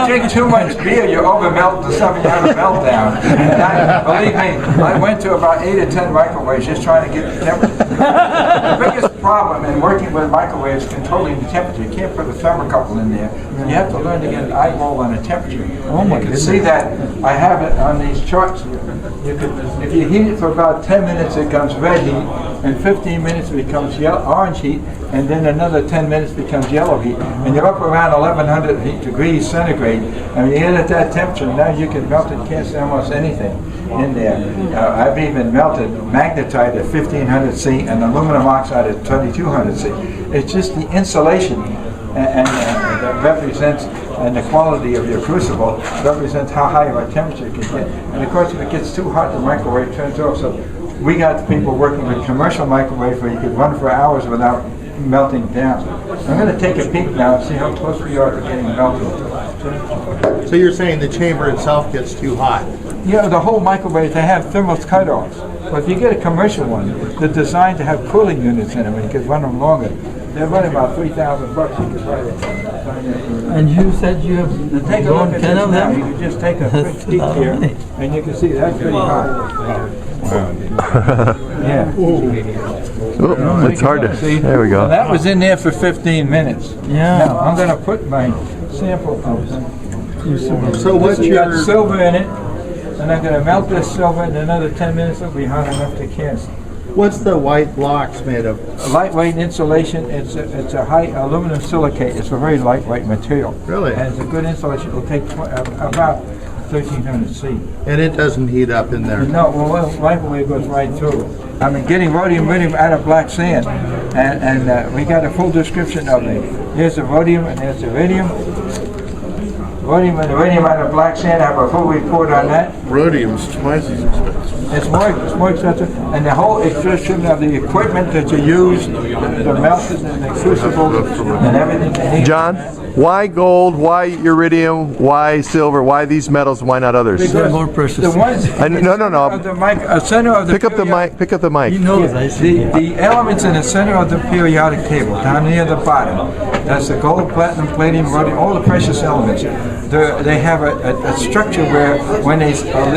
drink too much beer, you overmelt the stuff, you have a meltdown. And believe me, I went to about 8 or 10 microwaves just trying to get the temperature. The biggest problem in working with microwaves is controlling the temperature. You can't put a thermocouple in there. You have to learn to get an eyeball on a temperature. Oh my goodness. You can see that I have it on these charts. You could, if you heat it for about 10 minutes, it comes red heat. In 15 minutes it becomes orange heat, and then another 10 minutes becomes yellow heat. And you're up around 1100 degrees centigrade. And when you get at that temperature, now you can melt and cast almost anything in there. I've even melted magnetite at 1500 C and aluminum oxide at 2200 C. It's just the insulation and that represents, and the quality of your crucible represents how high of a temperature you can get. And of course, if it gets too hot, the microwave turns off. So we got people working with commercial microwaves where you could run for hours without melting down. I'm going to take a peek now and see how close we are to getting melted. So you're saying the chamber itself gets too hot? Yeah, the whole microwave, they have thermal cutoffs. But if you get a commercial one, they're designed to have cooling units in them, and you can run them longer. They're running about $3,000. You can buy it. And you said you have Take a look at 10 this of now. them? You can just take a quick peek here, and you can see that's pretty hot. Yeah. Oh, it's hard to see. There we go. Well, that was in there for 15 minutes. Yeah. Now, I'm going to put my sample out. So what's got your silver in it, and I'm going to melt this silver in another 10 minutes. It'll be hot enough to cast. what's the white blocks made of? Lightweight insulation. It's a high aluminum silicate. It's a very lightweight material. Really? And it's a good insulation. It'll take about 1300 C. And it doesn't heat up in there? No, well, microwave goes right through. I mean, getting rhodium out of black sand, and we got a full description of it. Here's the rhodium and there's the iridium. Rhodium and iridium out of black sand. I have a full report on that. Rhodium's twice as expensive. It's more expensive, and the whole description of the equipment that you use, the melted and the crucibles and everything. John, why gold? Why iridium? Why silver? Why these metals? Why not others? They're more precious. The ones no. Center of the Pick up the mic. Pick up the mic. You know that, I see. The elements in the center of the periodic table, down near the bottom, that's the gold, platinum, palladium, rhodium, all the precious elements. They have a structure where, when they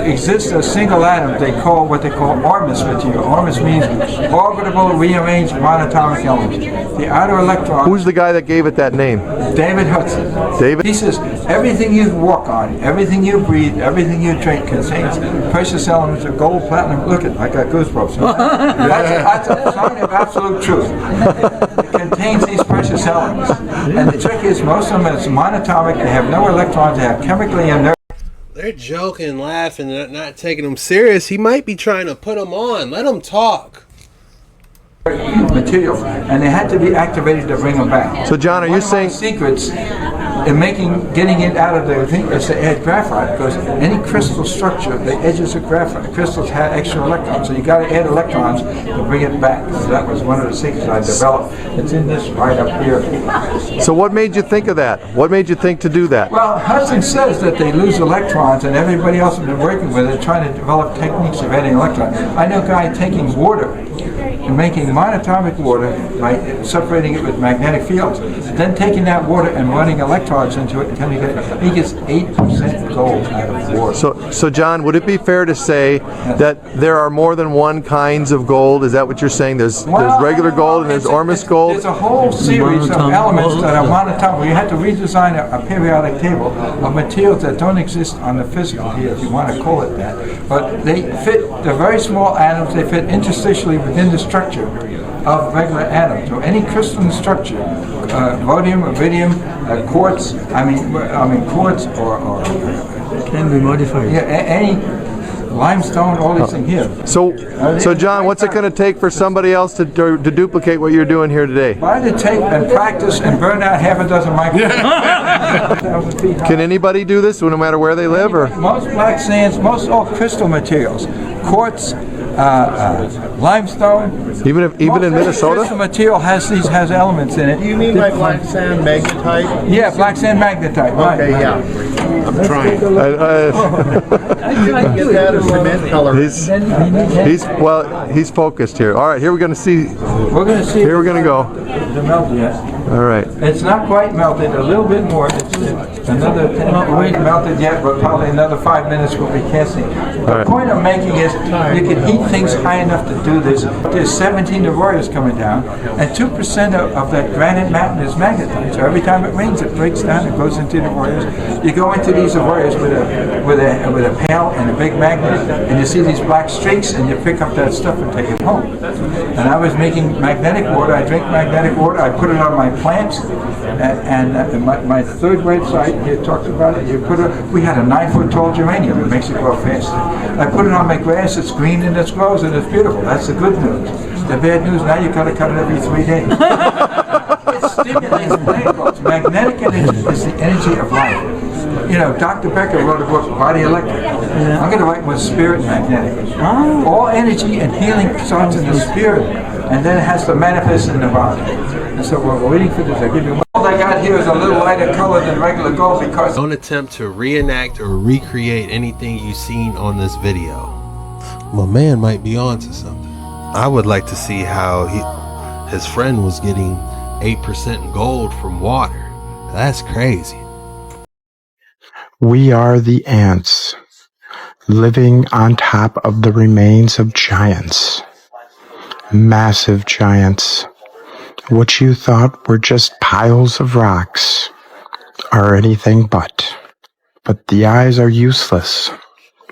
exist as single atoms, they call what they call ORMUS material. ORMUS means orbitable rearranged monatomic elements. The outer electron. Who's the guy that gave it that name? David Hudson. David? He says everything you walk on, everything you breathe, everything you drink contains precious elements of gold, platinum. Look at, I got goosebumps. That's a sign of absolute truth. It contains these precious elements. And the trick is, most of them is monatomic. They have no electrons. They have chemically inert. They're joking, laughing, not taking them serious. He might be trying to put them on. Let them talk. Material, and they had to be activated to bring them back. So, John, are you saying secrets in getting it out of the thing is to add graphite, because any crystal structure, the edges of graphite crystals have extra electrons, so you got to add electrons to bring it back. So that was one of the secrets I developed. It's in this right up here. So what made you think of that? What made you think to do that? Well, Hudson says that they lose electrons, and everybody else has been working with it, trying to develop techniques of adding electrons. I know a guy taking water and making monatomic water by separating it with magnetic fields, then taking that water and running electrons into it until he gets 8% gold out of water. So John, would it be fair to say that there are more than one kinds of gold? Is that what you're saying? There's regular gold and there's ORMUS gold? There's a whole series of elements that are monatomic. You have to redesign a periodic table of materials that don't exist on the physical here, if you want to call it that. But they fit, they're very small atoms, they fit interstitially within the structure of regular atoms. So any crystalline structure, rhodium, iridium, quartz, quartz or can be modified. Yeah, any limestone, all these things here. So John, what's it going to take for somebody else to duplicate what you're doing here today? Buy the tape and practice and burn out half a dozen microphones. Can anybody do this, no matter where they live, or most black sands, most all crystal materials, quartz, limestone. Even in Minnesota, crystal material has elements in it. Do you mean like black sand magnetite? Yeah, black sand magnetite. Right. Okay, yeah. I'm trying. Get that a cement color. He's focused here. All right, here we're going to see. We're going to see. Here we're going to go. The melt, yes. All right. It's not quite melted, a little bit more. It's another 10 minutes melted yet, but probably another 5 minutes will be casting. The point I'm making is you can heat things high enough to do this. There's 17 arroyos coming down, and 2% of that granite mountain is magnetite. So every time it rains, it breaks down, it goes into the arroyos. You go into these arroyos with a pail and a big magnet, and you see these black streaks, and you pick up that stuff and take it home. And I was making magnetic water. I drink magnetic water. I put it on my plants, and my third website here talks about it. We had a 9-foot tall geranium. It makes it grow faster. I put it on my grass. It's green and it grows and it's beautiful. That's the good news. The bad news, now you got to cut it every 3 days. It stimulates plant growth. Magnetic energy is the energy of life. You know, Dr. Becker wrote a book, Body Electric. I'm going to write one, Spirit Magnetic. All energy and healing starts in the spirit, and then it has to manifest in the body. And so we're waiting for this. I give you all I got here is a little lighter color than regular gold because... Don't attempt to reenact or recreate anything you've seen on this video. My man might be onto something. I would like to see how his friend was getting 8% gold from water. That's crazy. We are the ants, living on top of the remains of giants. Massive giants. What you thought were just piles of rocks are anything but. But the eyes are useless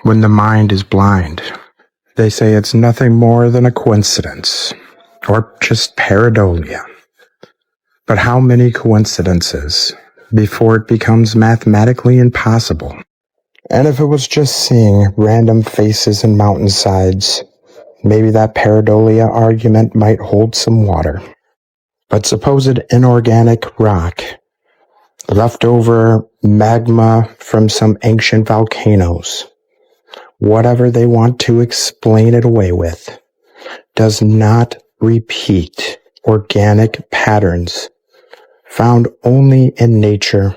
when the mind is blind. They say it's nothing more than a coincidence, or just pareidolia. But how many coincidences before it becomes mathematically impossible? And if it was just seeing random faces and mountainsides, maybe that pareidolia argument might hold some water. But supposed inorganic rock, leftover magma from some ancient volcanoes, whatever they want to explain it away with, does not repeat organic patterns found only in nature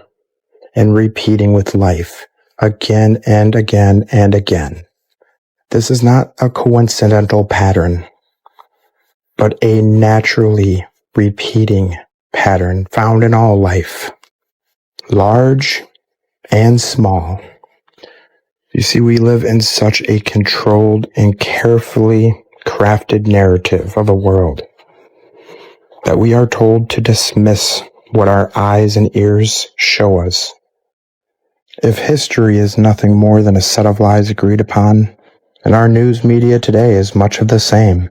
and repeating with life again and again and again. This is not a coincidental pattern, but a naturally repeating pattern found in all life, large and small. You see, we live in such a controlled and carefully crafted narrative of a world that we are told to dismiss what our eyes and ears show us. If history is nothing more than a set of lies agreed upon, and our news media today is much of the same,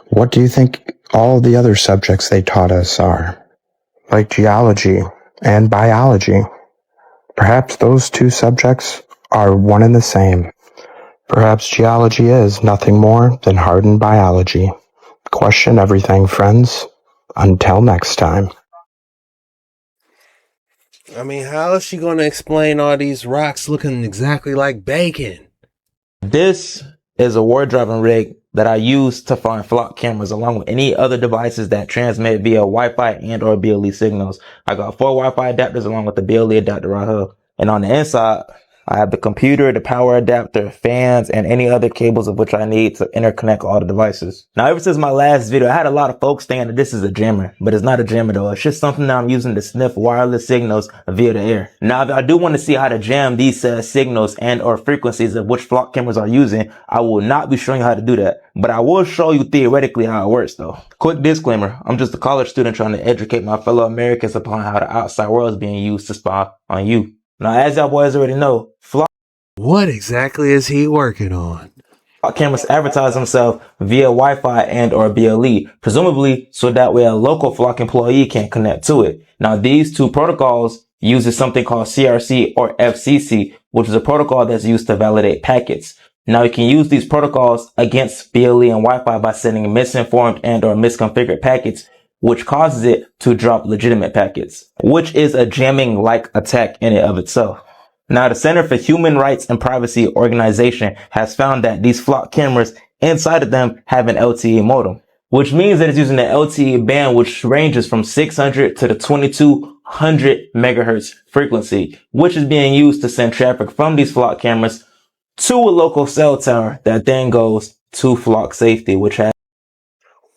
what do you think all the other subjects they taught us are? Like geology and biology. Perhaps those two subjects are one and the same. Perhaps geology is nothing more than hardened biology. Question everything, friends. Until next time. I mean, how is she going to explain all these rocks looking exactly like bacon? This is a ward-driving rig that I use to find flock cameras along with any other devices that transmit via Wi-Fi and or BLE signals. I got 4 Wi-Fi adapters along with the BLE adapter right here. And on the inside, I have the computer, the power adapter, fans, and any other cables of which I need to interconnect all the devices. Now, ever since my last video, I had a lot of folks saying that this is a jammer, but it's not a jammer though. It's just something that I'm using to sniff wireless signals via the air. Now, if I do want to see how to jam these signals and or frequencies of which flock cameras are using, I will not be showing you how to do that, but I will show you theoretically how it works though. Quick disclaimer, I'm just a college student trying to educate my fellow Americans upon how the outside world is being used to spy on you. Now, as y'all boys already know, what exactly is he working on? Flock cameras advertise themselves via Wi-Fi and or BLE, presumably so that way a local flock employee can connect to it. Now, these two protocols uses something called CRC or FCC, which is a protocol that's used to validate packets. Now, you can use these protocols against BLE and Wi-Fi by sending misinformed and or misconfigured packets, which causes it to drop legitimate packets, which is a jamming-like attack in and of itself. Now, the Center for Human Rights and Privacy organization has found that these flock cameras inside of them have an LTE modem, which means that it's using the LTE band, which ranges from 600 to the 2200 megahertz frequency, which is being used to send traffic from these flock cameras to a local cell tower that then goes to flock safety, which has...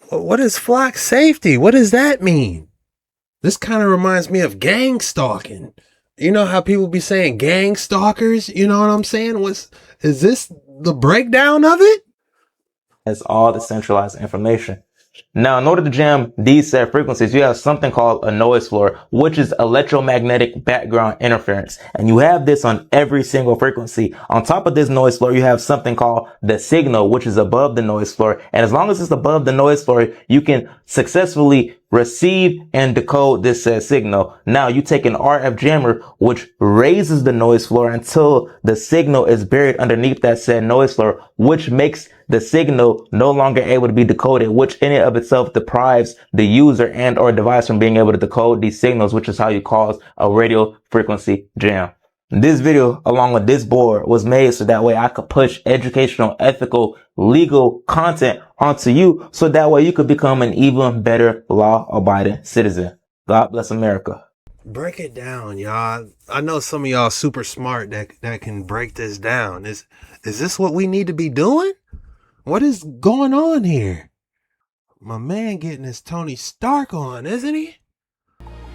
What is flock safety? What does that mean? This kind of reminds me of gang stalking. You know how people be saying gang stalkers? You know what I'm saying? Is this the breakdown of it? That's all the centralized information. Now, in order to jam these set frequencies, you have something called a noise floor, which is electromagnetic background interference. And you have this on every single frequency. On top of this noise floor, you have something called the signal, which is above the noise floor. And as long as it's above the noise floor, you can successfully receive and decode this signal. Now, you take an RF jammer, which raises the noise floor until the signal is buried underneath that said noise floor, which makes the signal no longer able to be decoded, which in and of itself deprives the user and or device from being able to decode these signals, which is how you cause a radio frequency jam. This video, along with this board, was made so that way I could push educational, ethical, legal content onto you, so that way you could become an even better law-abiding citizen. God bless America. Break it down, y'all. I know some of y'all super smart that can break this down. Is this what we need to be doing? What is going on here? My man getting his Tony Stark on, isn't he?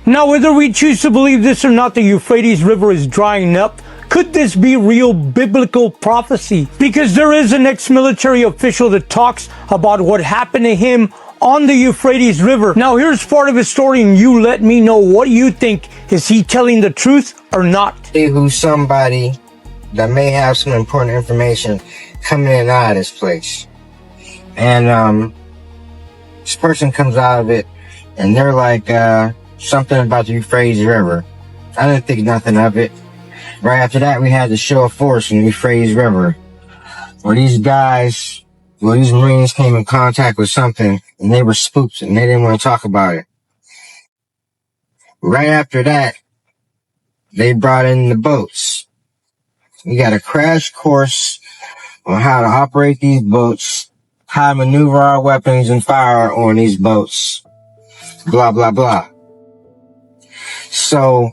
Now, whether we choose to believe this or not, the Euphrates River is drying up. Could this be real biblical prophecy? Because there is an ex-military official that talks about what happened to him on the Euphrates River. Now, here's part of his story, and you let me know what you think. Is he telling the truth or not? Who's somebody that may have some important information coming in and out of this place. And this person comes out of it, and they're like, something about the Euphrates River. I didn't think nothing of it. Right after that, we had the show of force in the Euphrates River, where these Marines came in contact with something, and they were spooked, and they didn't want to talk about it. Right after that, they brought in the boats. We got a crash course on how to operate these boats, how to maneuver our weapons and fire on these boats, blah, blah, blah. So,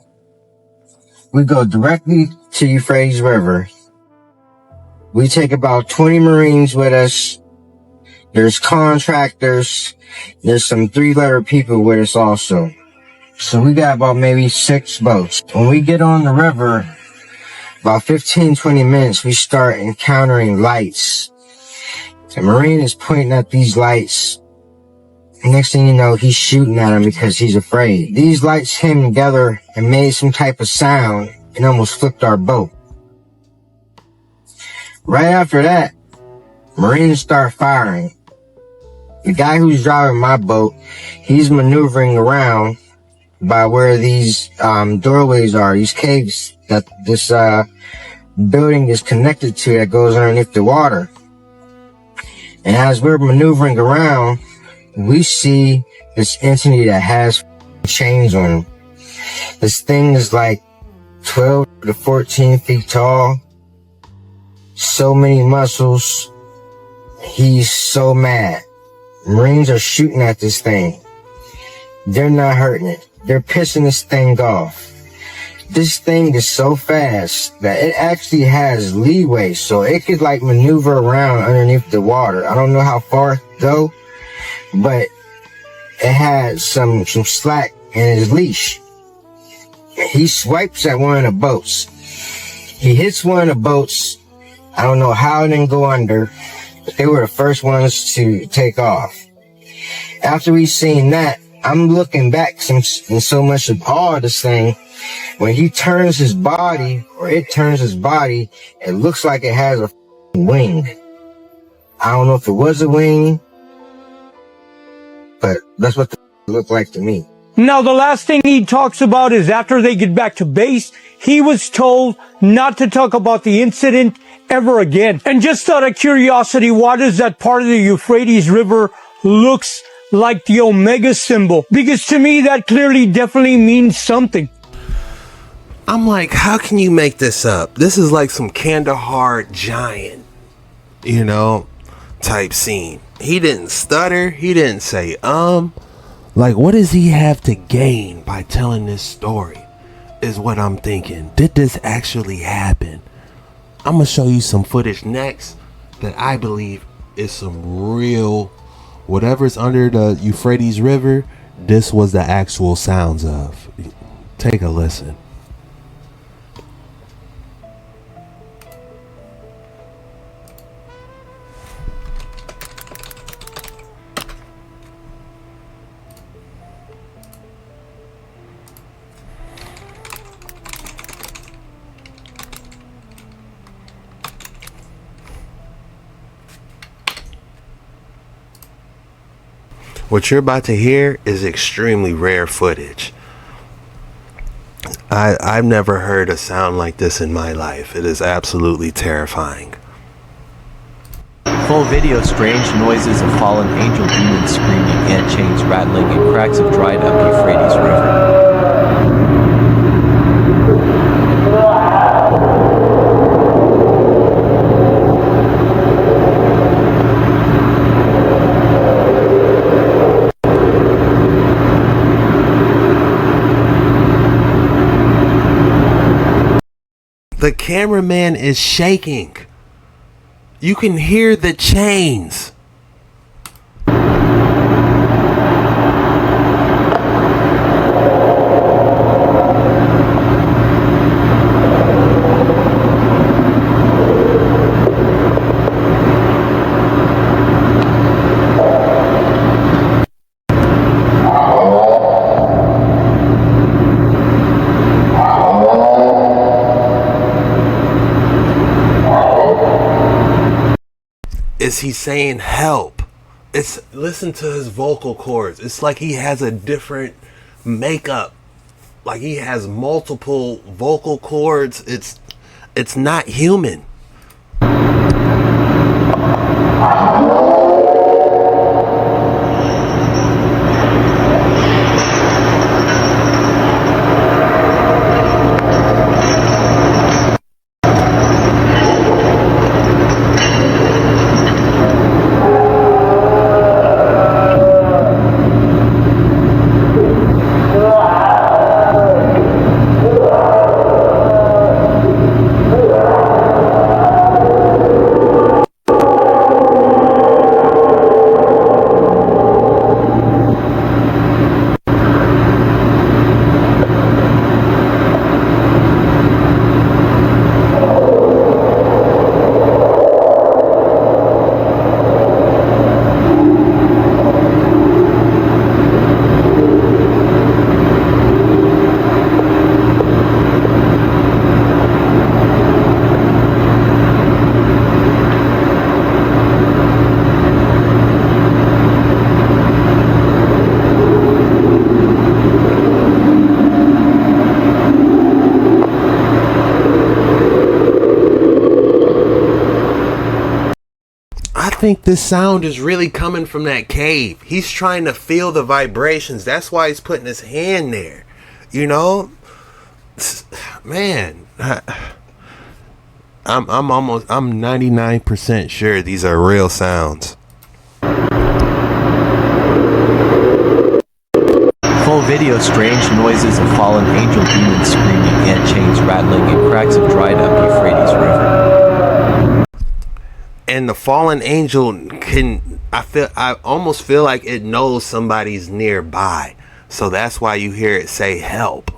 we go directly to Euphrates River. We take about 20 Marines with us. There's contractors. There's some 3-letter people with us also. So we got about maybe 6 boats. When we get on the river, about 15-20 minutes, we start encountering lights. The Marine is pointing at these lights. Next thing you know, he's shooting at them because he's afraid. These lights came together and made some type of sound and almost flipped our boat. Right after that, Marines start firing. The guy who's driving my boat, he's maneuvering around by where these doorways are, these caves that this building is connected to that goes underneath the water. And as we're maneuvering around, we see this entity that has chains on him. This thing is like 12 to 14 feet tall. So many muscles. He's so mad. Marines are shooting at this thing. They're not hurting it. They're pissing this thing off. This thing is so fast that it actually has leeway, so it could like maneuver around underneath the water. I don't know how far it go, but it had some slack in his leash. He swipes at one of the boats. He hits one of the boats. I don't know how it didn't go under, but they were the first ones to take off. After we seen that, I'm looking back in so much of awe of this thing. When he turns his body, or it turns his body, it looks like it has a wing. I don't know if it was a wing, but that's what it looked like to me. Now, the last thing he talks about is after they get back to base, he was told not to talk about the incident ever again. And just out of curiosity, why does that part of the Euphrates River looks like the Omega symbol? Because to me, that clearly definitely means something. I'm like, how can you make this up? This is like some Kandahar giant, type scene. He didn't stutter. He didn't say, Like, what does he have to gain by telling this story? Is what I'm thinking. Did this actually happen? I'm going to show you some footage next that I believe is some real, whatever's under the Euphrates River this was the actual sounds of. Take a listen. What you're about to hear is extremely rare footage. I've never heard a sound like this in my life. It is absolutely terrifying. Full video, strange noises of fallen angel demons screaming, ant chains rattling, and cracks of dried up Euphrates River. The cameraman is shaking. You can hear the chains. Is he saying help? Listen to his vocal cords. It's like he has a different makeup. Like he has multiple vocal cords. It's not human. I think this sound is really coming from that cave. He's trying to feel the vibrations. That's why he's putting his hand there. You know, man, I'm 99% sure these are real sounds. Full video, strange noises of fallen angel demons screaming, ant chains rattling, and cracks of dried up Euphrates River. And the fallen angel I almost feel like it knows somebody's nearby. So that's why you hear it say help.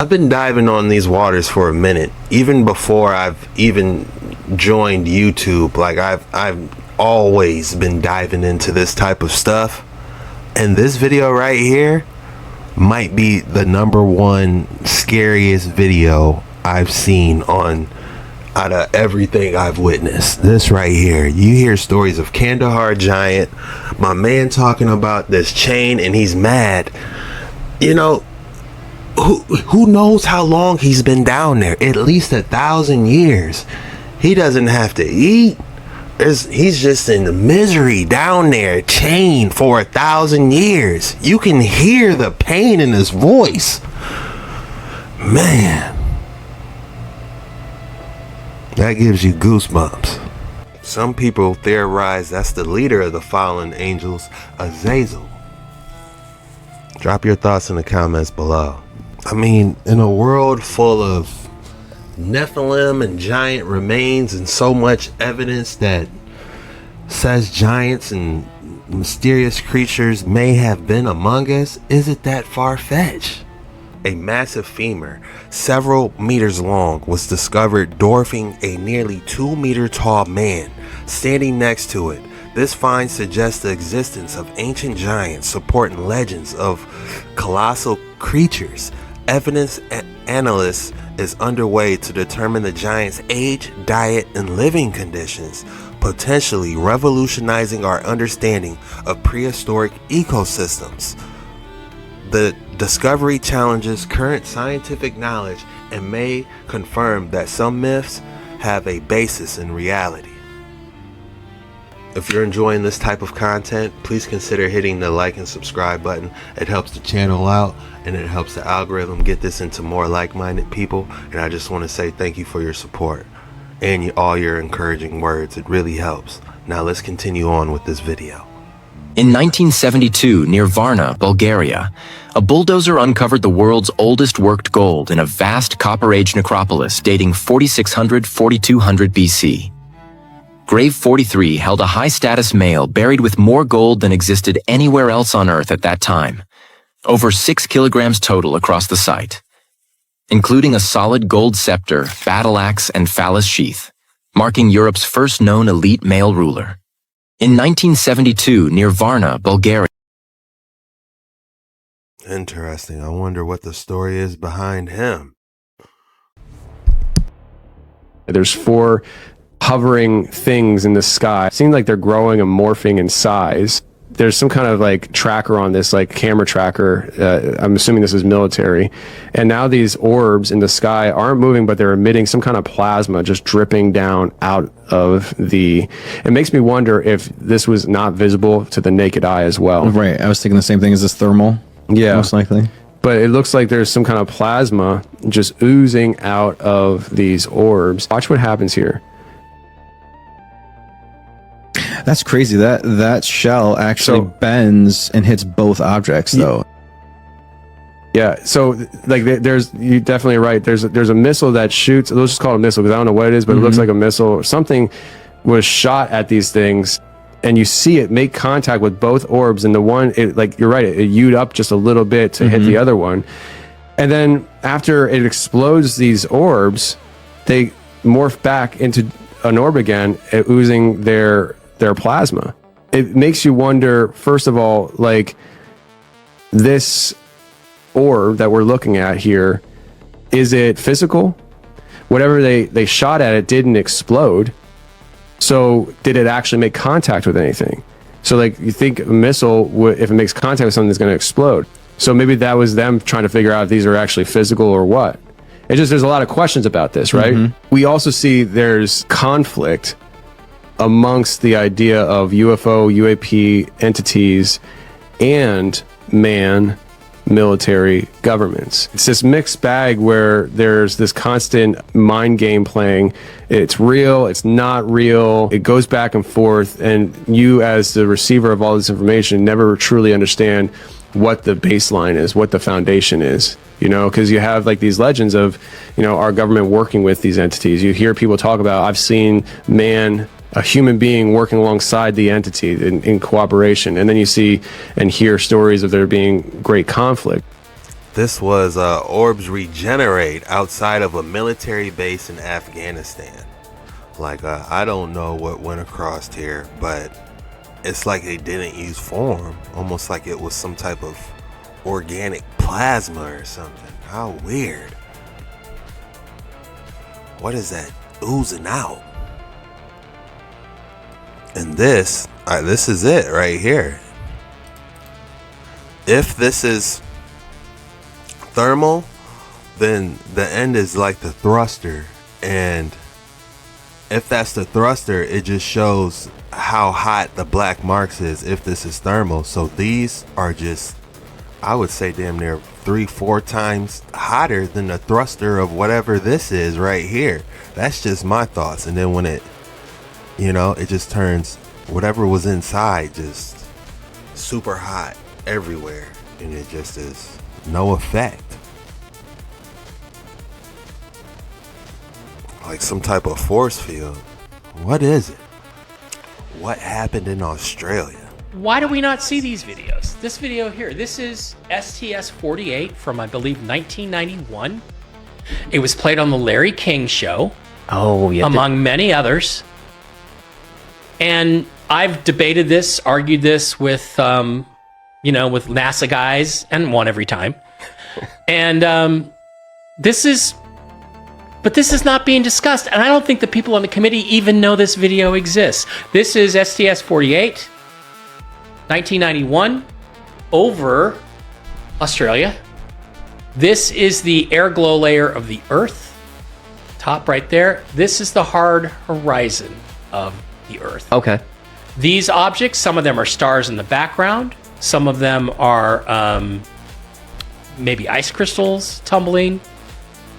I've been diving on these waters for a minute, even before I've even joined YouTube. Like I've always been diving into this type of stuff, and this video right here might be the #1 scariest video I've seen on out of everything I've witnessed. This right here, you hear stories of Kandahar giant, my man talking about this chain, and he's mad. You know, who knows how long he's been down there? At least 1,000 years. He doesn't have to eat. He's just in the misery down there, chained for 1,000 years. You can hear the pain in his voice. Man, that gives you goosebumps. Some people theorize that's the leader of the fallen angels, Azazel. Drop your thoughts in the comments below. I mean, in a world full of Nephilim and giant remains and so much evidence that says giants and mysterious creatures may have been among us, is it that far-fetched? A massive femur, several meters long, was discovered dwarfing a nearly 2-meter tall man standing next to it. This find suggests the existence of ancient giants supporting legends of colossal creatures. Evidence analysis is underway to determine the giant's age, diet, and living conditions, potentially revolutionizing our understanding of prehistoric ecosystems. The discovery challenges current scientific knowledge and may confirm that some myths have a basis in reality. If you're enjoying this type of content, please consider hitting the like and subscribe button. It helps the channel out and it helps the algorithm get this into more like-minded people. And I just want to say thank you for your support and all your encouraging words. It really helps. Now let's continue on with this video. In 1972, near Varna, Bulgaria, a bulldozer uncovered the world's oldest worked gold in a vast Copper Age necropolis dating 4600–4200 BC. Grave 43 held a high-status male buried with more gold than existed anywhere else on Earth at that time, over 6 kilograms total across the site, including a solid gold scepter, battle axe, and phallus sheath, marking Europe's first known elite male ruler. In 1972, near Varna, Bulgaria. Interesting. I wonder what the story is behind him. There's 4 hovering things in the sky. It seems like they're growing and morphing in size. There's some kind of like tracker on this, like camera tracker. I'm assuming this is military. And now these orbs in the sky aren't moving, but they're emitting some kind of plasma just dripping down out of the... It makes me wonder if this was not visible to the naked eye as well. Right. I was thinking the same thing. Is this thermal? Yeah. Most likely. But it looks like there's some kind of plasma just oozing out of these orbs. Watch what happens here. That's crazy. That shell actually bends and hits both objects, though. Yeah. So, like, you're definitely right. There's a missile that shoots. Let's just call it a missile because I don't know what it is, but it looks like a missile or something was shot at these things, and you see it make contact with both orbs, and the one, like you're right, it U'd up just a little bit to hit the other one, and then after it explodes these orbs, they morph back into an orb again, oozing their plasma. It makes you wonder, first of all, like, this orb that we're looking at here, is it physical? Whatever they shot at it didn't explode. So did it actually make contact with anything? So, like, you think a missile, if it makes contact with something, it's going to explode. So maybe that was them trying to figure out if these are actually physical or what. There's a lot of questions about this, right? We also see there's conflict amongst the idea of UFO, UAP entities and military governments. It's this mixed bag where there's this constant mind game playing. It's real, it's not real. It goes back and forth, and you as the receiver of all this information never truly understand what the baseline is, what the foundation is. You know, because you have like these legends of, you know, our government working with these entities. You hear people talk about, I've seen a human being working alongside the entity in cooperation. And then you see and hear stories of there being great conflict. This was orbs regenerate outside of a military base in Afghanistan. Like, I don't know what went across here, but it's like they didn't use form. Almost like it was some type of organic plasma or something. How weird. What is that oozing out? And this is it right here. If this is thermal, then the end is like the thruster, and if that's the thruster, it just shows how hot the black marks is if this is thermal. So these are just, I would say, damn near 3-4 times hotter than the thruster of whatever this is right here. That's just my thoughts. And then when it, you know, it just turns whatever was inside just super hot everywhere, and it just is no effect. Like some type of force field. What is it? What happened in Australia? Why do we not see these videos? This video here, this is STS-48 from, I believe, 1991. It was played on the Larry King Show. Oh, yeah. Among many others. And I've debated this, argued this with, you know, with NASA guys, and won every time. And this is not being discussed. And I don't think the people on the committee even know this video exists. This is STS-48. 1991, over Australia. This is the air glow layer of the Earth. Top right there. This is the hard horizon of the Earth. Okay. These objects, some of them are stars in the background. Some of them are maybe ice crystals tumbling.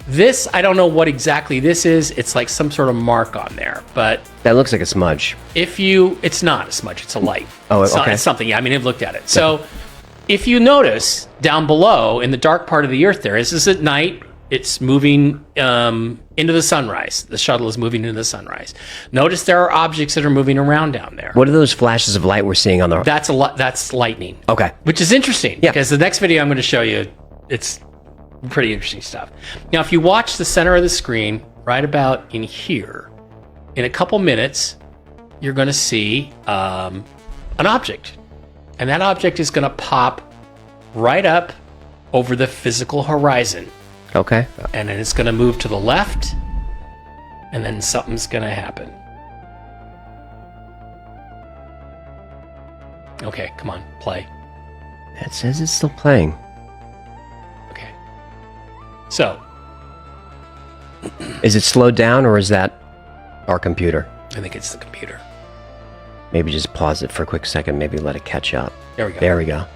This, I don't know what exactly this is. It's like some sort of mark on there, but that looks like a smudge. It's not a smudge, it's a light. Oh, okay. It's something, yeah, I mean, I've looked at it. So if you notice down below in the dark part of the Earth this is at night, it's moving into the sunrise. The shuttle is moving into the sunrise. Notice there are objects that are moving around down there. What are those flashes of light we're seeing on the... That's lightning. Okay. Which is interesting, because the next video I'm going to show you, it's pretty interesting stuff. Now, if you watch the center of the screen, right about in here, in a couple minutes, you're going to see an object. And that object is going to pop right up over the physical horizon. Okay. And then it's going to move to the left, and then something's going to happen. Okay, come on, play. It says it's still playing. So, is it slowed down, or is that our computer? I think it's the computer. Maybe just pause it for a quick second, maybe let it catch up. There we go. There we go.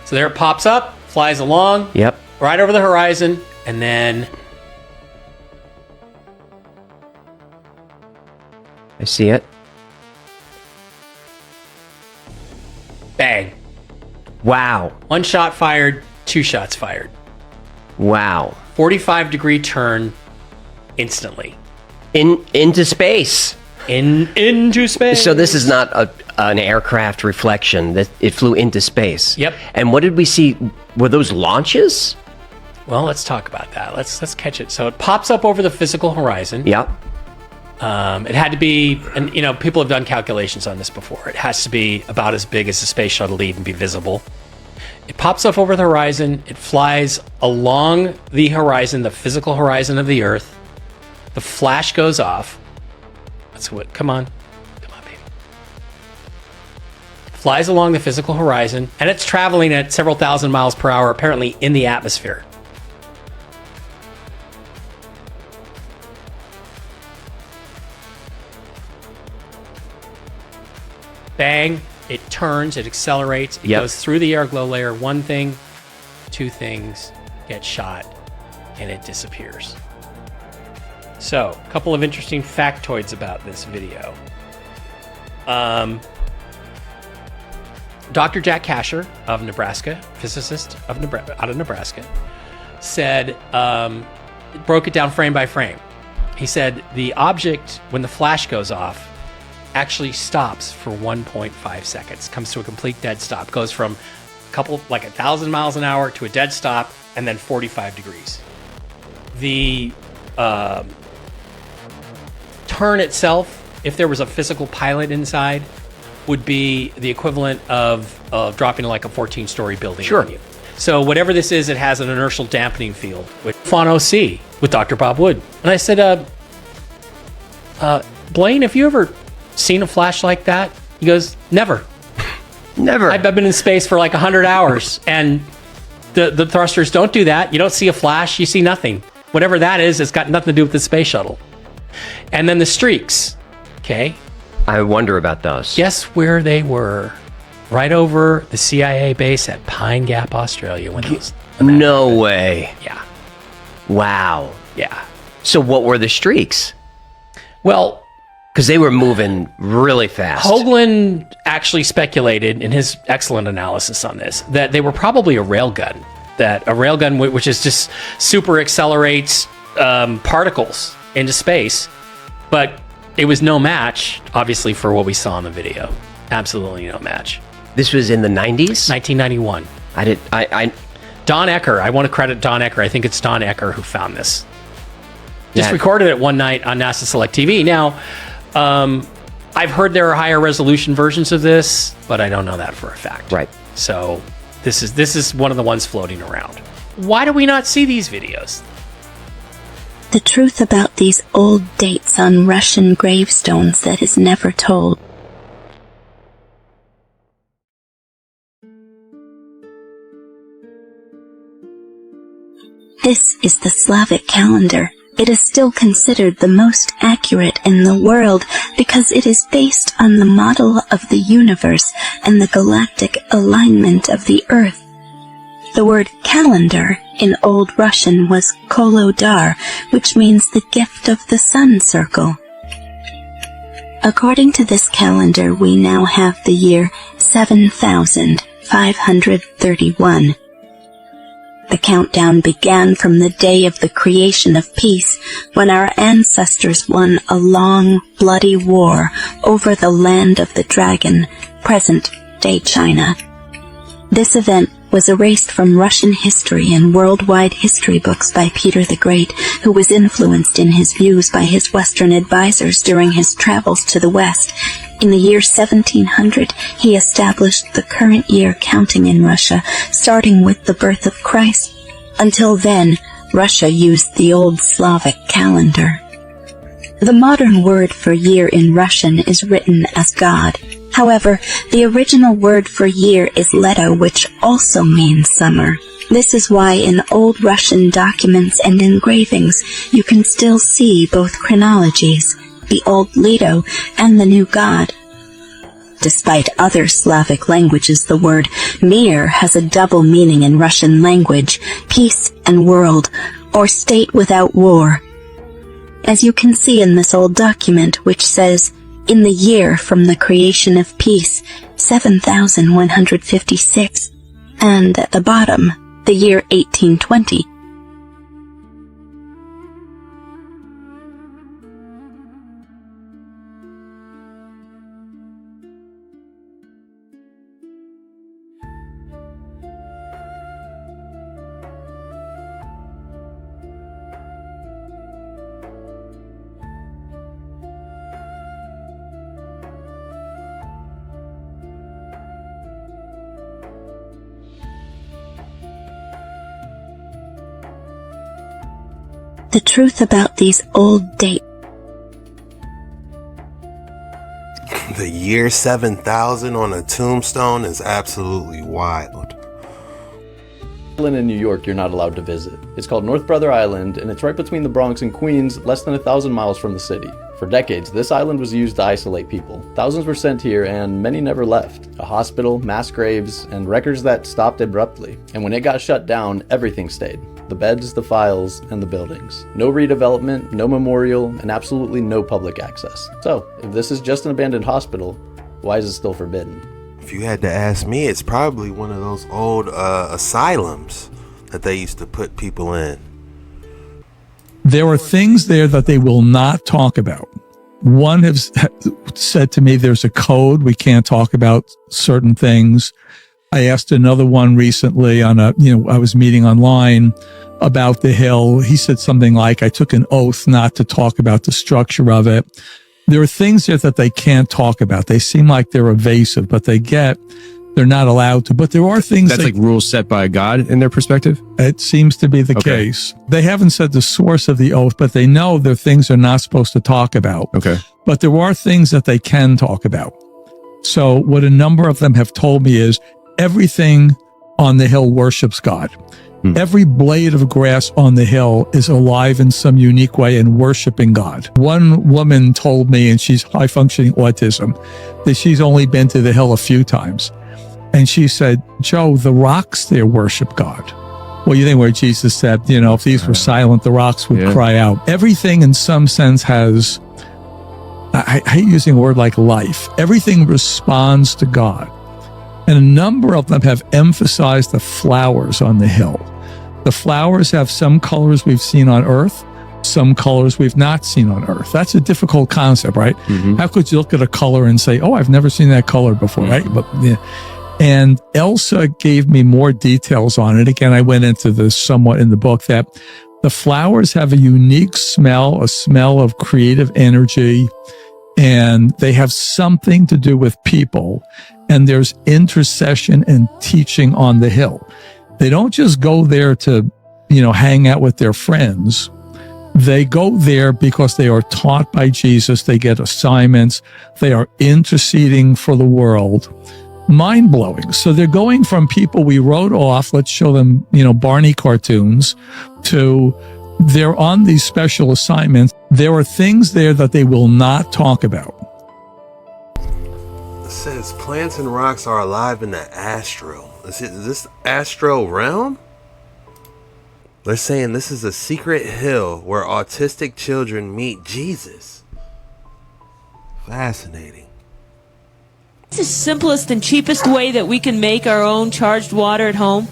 So there it pops up, flies along. Yep. Right over the horizon, and then... I see it. Bang. Wow. 1 shot fired, 2 shots fired. Wow. 45-degree turn instantly. Into space. Into space. So this is not an aircraft reflection. It flew into space. Yep. And what did we see? Were those launches? Well, let's talk about that. Let's catch it. So it pops up over the physical horizon. Yep. It had to be, and you know, people have done calculations on this before. It has to be about as big as the space shuttle to even be visible. It pops up over the horizon. It flies along the horizon, the physical horizon of the Earth. The flash goes off. That's what. Come on, baby. Flies along the physical horizon, and it's traveling at several thousand miles per hour, apparently in the atmosphere. Bang, it turns, it accelerates, it goes through the air glow layer. 1 thing, 2 things get shot, and it disappears. So, a couple of interesting factoids about this video. Dr. Jack Kasher of Nebraska, physicist out of Nebraska, said, broke it down frame by frame. He said the object, when the flash goes off, actually stops for 1.5 seconds, comes to a complete dead stop, goes from like 1,000 miles an hour to a dead stop, and then 45 degrees. The turn itself, if there was a physical pilot inside, would be the equivalent of dropping like a 14-story building. Sure. On you. So whatever this is, it has an inertial dampening field with Fawn OC with Dr. Bob Wood. And I said, Blaine, have you ever seen a flash like that? He goes, never. Never. I've been in space for like 100 hours, and the thrusters don't do that. You don't see a flash, you see nothing. Whatever that is, it's got nothing to do with the space shuttle. And then the streaks, okay? I wonder about those. Guess where they were? Right over the CIA base at Pine Gap, Australia. When those no way. Yeah. Wow. Yeah. So what were the streaks? Well, because they were moving really fast. Hoagland actually speculated in his excellent analysis on this that they were probably a railgun. That a railgun, which is just super accelerates particles into space, but it was no match, obviously, for what we saw in the video. Absolutely no match. This was in the 90s? 1991. Don Ecker. I want to credit Don Ecker. I think it's Don Ecker who found this. Just recorded it one night on NASA Select TV. Now, I've heard there are higher resolution versions of this, but I don't know that for a fact. Right. So this is one of the ones floating around. Why do we not see these videos? The truth about these old dates on Russian gravestones that is never told. This is the Slavic calendar. It is still considered the most accurate in the world because it is based on the model of the universe and the galactic alignment of the Earth. The word calendar in Old Russian was kolodar, which means the gift of the sun circle. According to this calendar, we now have the year 7531. The countdown began from the day of the creation of peace, when our ancestors won a long, bloody war over the land of the dragon, present-day China. This event was erased from Russian history and worldwide history books by Peter the Great, who was influenced in his views by his Western advisors during his travels to the West. In the year 1700, he established the current year counting in Russia, starting with the birth of Christ. Until then, Russia used the old Slavic calendar. The modern word for year in Russian is written as God. However, the original word for year is leto, which also means summer. This is why in old Russian documents and engravings you can still see both chronologies, the old leto and the new God. Despite other Slavic languages, the word mir has a double meaning in Russian language, peace and world, or state without war. As you can see in this old document, which says, in the year from the creation of peace, 7156, and at the bottom, the year 1820. The truth about these old dates. The year 7000 on a tombstone is absolutely wild. Island in New York you're not allowed to visit. It's called North Brother Island, and it's right between the Bronx and Queens, less than 1,000 miles from the city. For decades, this island was used to isolate people. Thousands were sent here, and many never left. A hospital, mass graves, and records that stopped abruptly. And when it got shut down, everything stayed. The beds, the files, and the buildings. No redevelopment, no memorial, and absolutely no public access. So, if this is just an abandoned hospital, why is it still forbidden? If you had to ask me, it's probably one of those old asylums that they used to put people in. There are things there that they will not talk about. One has said to me, there's a code. We can't talk about certain things. I asked another one recently on I was meeting online about the hill. He said something like, I took an oath not to talk about the structure of it. There are things there that they can't talk about. They seem like they're evasive, but they're not allowed to. But there are things that's like rules set by God in their perspective? It seems to be the case. They haven't said the source of the oath, but they know there are things they're not supposed to talk about. Okay. But there are things that they can talk about. So what a number of them have told me is everything on the hill worships God. Every blade of grass on the hill is alive in some unique way and worshiping God. One woman told me, and she's high functioning autism, that she's only been to the hill a few times. And she said, Joe, the rocks there worship God. Well, you think where Jesus said, if these were silent, the rocks would cry out. Everything in some sense has, I hate using a word like life. Everything responds to God. And a number of them have emphasized the flowers on the hill. The flowers have some colors we've seen on Earth, some colors we've not seen on Earth. That's a difficult concept, right? How could you look at a color and say, oh, I've never seen that color before, right? But and Elsa gave me more details on it. Again, I went into this somewhat in the book, that the flowers have a unique smell, a smell of creative energy, and they have something to do with people. And there's intercession and teaching on the hill. They don't just go there to, hang out with their friends. They go there because they are taught by Jesus. They get assignments. They are interceding for the world. Mind-blowing. So they're going from people we wrote off, let's show them, Barney cartoons, to they're on these special assignments. There are things there that they will not talk about. It says plants and rocks are alive in the astral. Is this Astral-Realm? They're saying this is a secret hill where autistic children meet Jesus. Fascinating. What's the simplest and cheapest way that we can make our own charged water at home?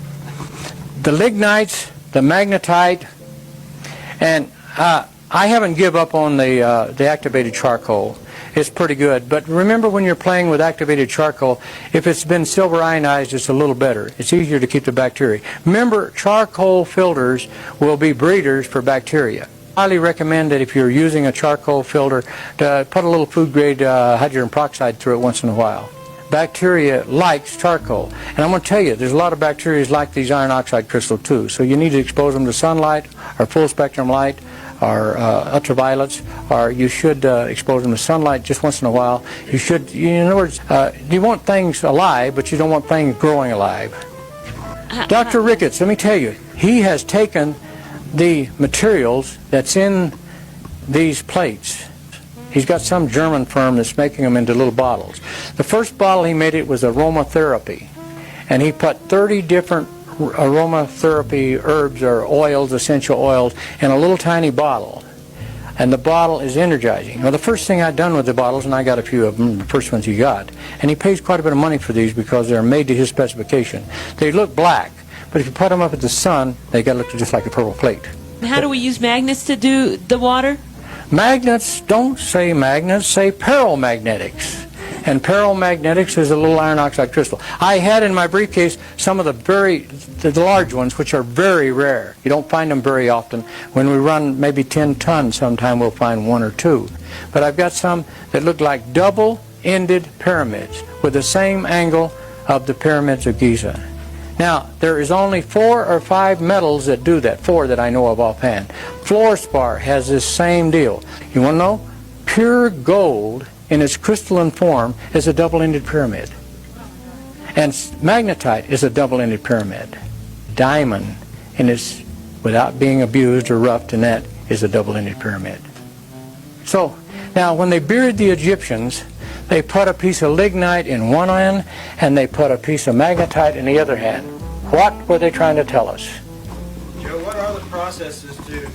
The lignites, the magnetite, and I haven't give up on the activated charcoal. It's pretty good. But remember, when you're playing with activated charcoal, if it's been silver ionized, it's a little better. It's easier to keep the bacteria. Remember, charcoal filters will be breeders for bacteria. I highly recommend that if you're using a charcoal filter, to put a little food-grade hydrogen peroxide through it once in a while. Bacteria likes charcoal. And I'm going to tell you, there's a lot of bacteria like these iron oxide crystals too. So you need to expose them to sunlight or full spectrum light, or ultraviolets, or you should expose them to sunlight just once in a while. You should, in other words, you want things alive, but you don't want things growing alive. Dr. Ricketts, let me tell you, he has taken the materials that's in these plates. He's got some German firm that's making them into little bottles. The first bottle he made, it was aromatherapy, and he put 30 different aromatherapy herbs or oils, essential oils, in a little tiny bottle. And the bottle is energizing. Well, the first thing I'd done with the bottles, and I got a few of them, the first ones he got, and he pays quite a bit of money for these because they're made to his specification. They look black, but if you put them up at the sun, they got to look just like a purple plate. How do we use magnets to do the water? Magnets, don't say magnets, say peromagnetics. And peromagnetics is a little iron oxide crystal. I had in my briefcase some of the large ones, which are very rare. You don't find them very often. When we run maybe 10 tons, sometime we'll find one or two. But I've got some that look like double-ended pyramids with the same angle of the pyramids of Giza. Now, there is only 4 or 5 metals that do that, 4 that I know of offhand. Fluorspar has this same deal. You want to know? Pure gold in its crystalline form is a double-ended pyramid. And magnetite is a double-ended pyramid. Diamond, in its, without being abused or roughed in that, is a double-ended pyramid. So, now when they buried the Egyptians, they put a piece of lignite in one hand and they put a piece of magnetite in the other hand. What were they trying to tell us? Joe, what are the processes to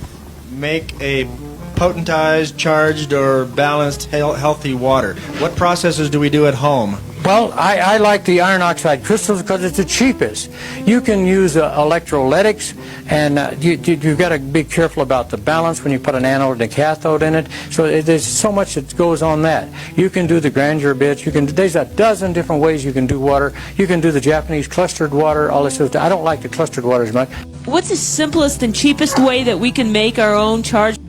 make a potentized, charged, or balanced, healthy water? What processes do we do at home? Well, I like the iron oxide crystals because it's the cheapest. You can use electrolytics, and you've got to be careful about the balance when you put an anode and a cathode in it. So there's so much that goes on that. You can do the grandeur bits. There's a dozen different ways you can do water. You can do the Japanese clustered water, all this stuff. I don't like the clustered water as much. What's the simplest and cheapest way that we can make our own charged?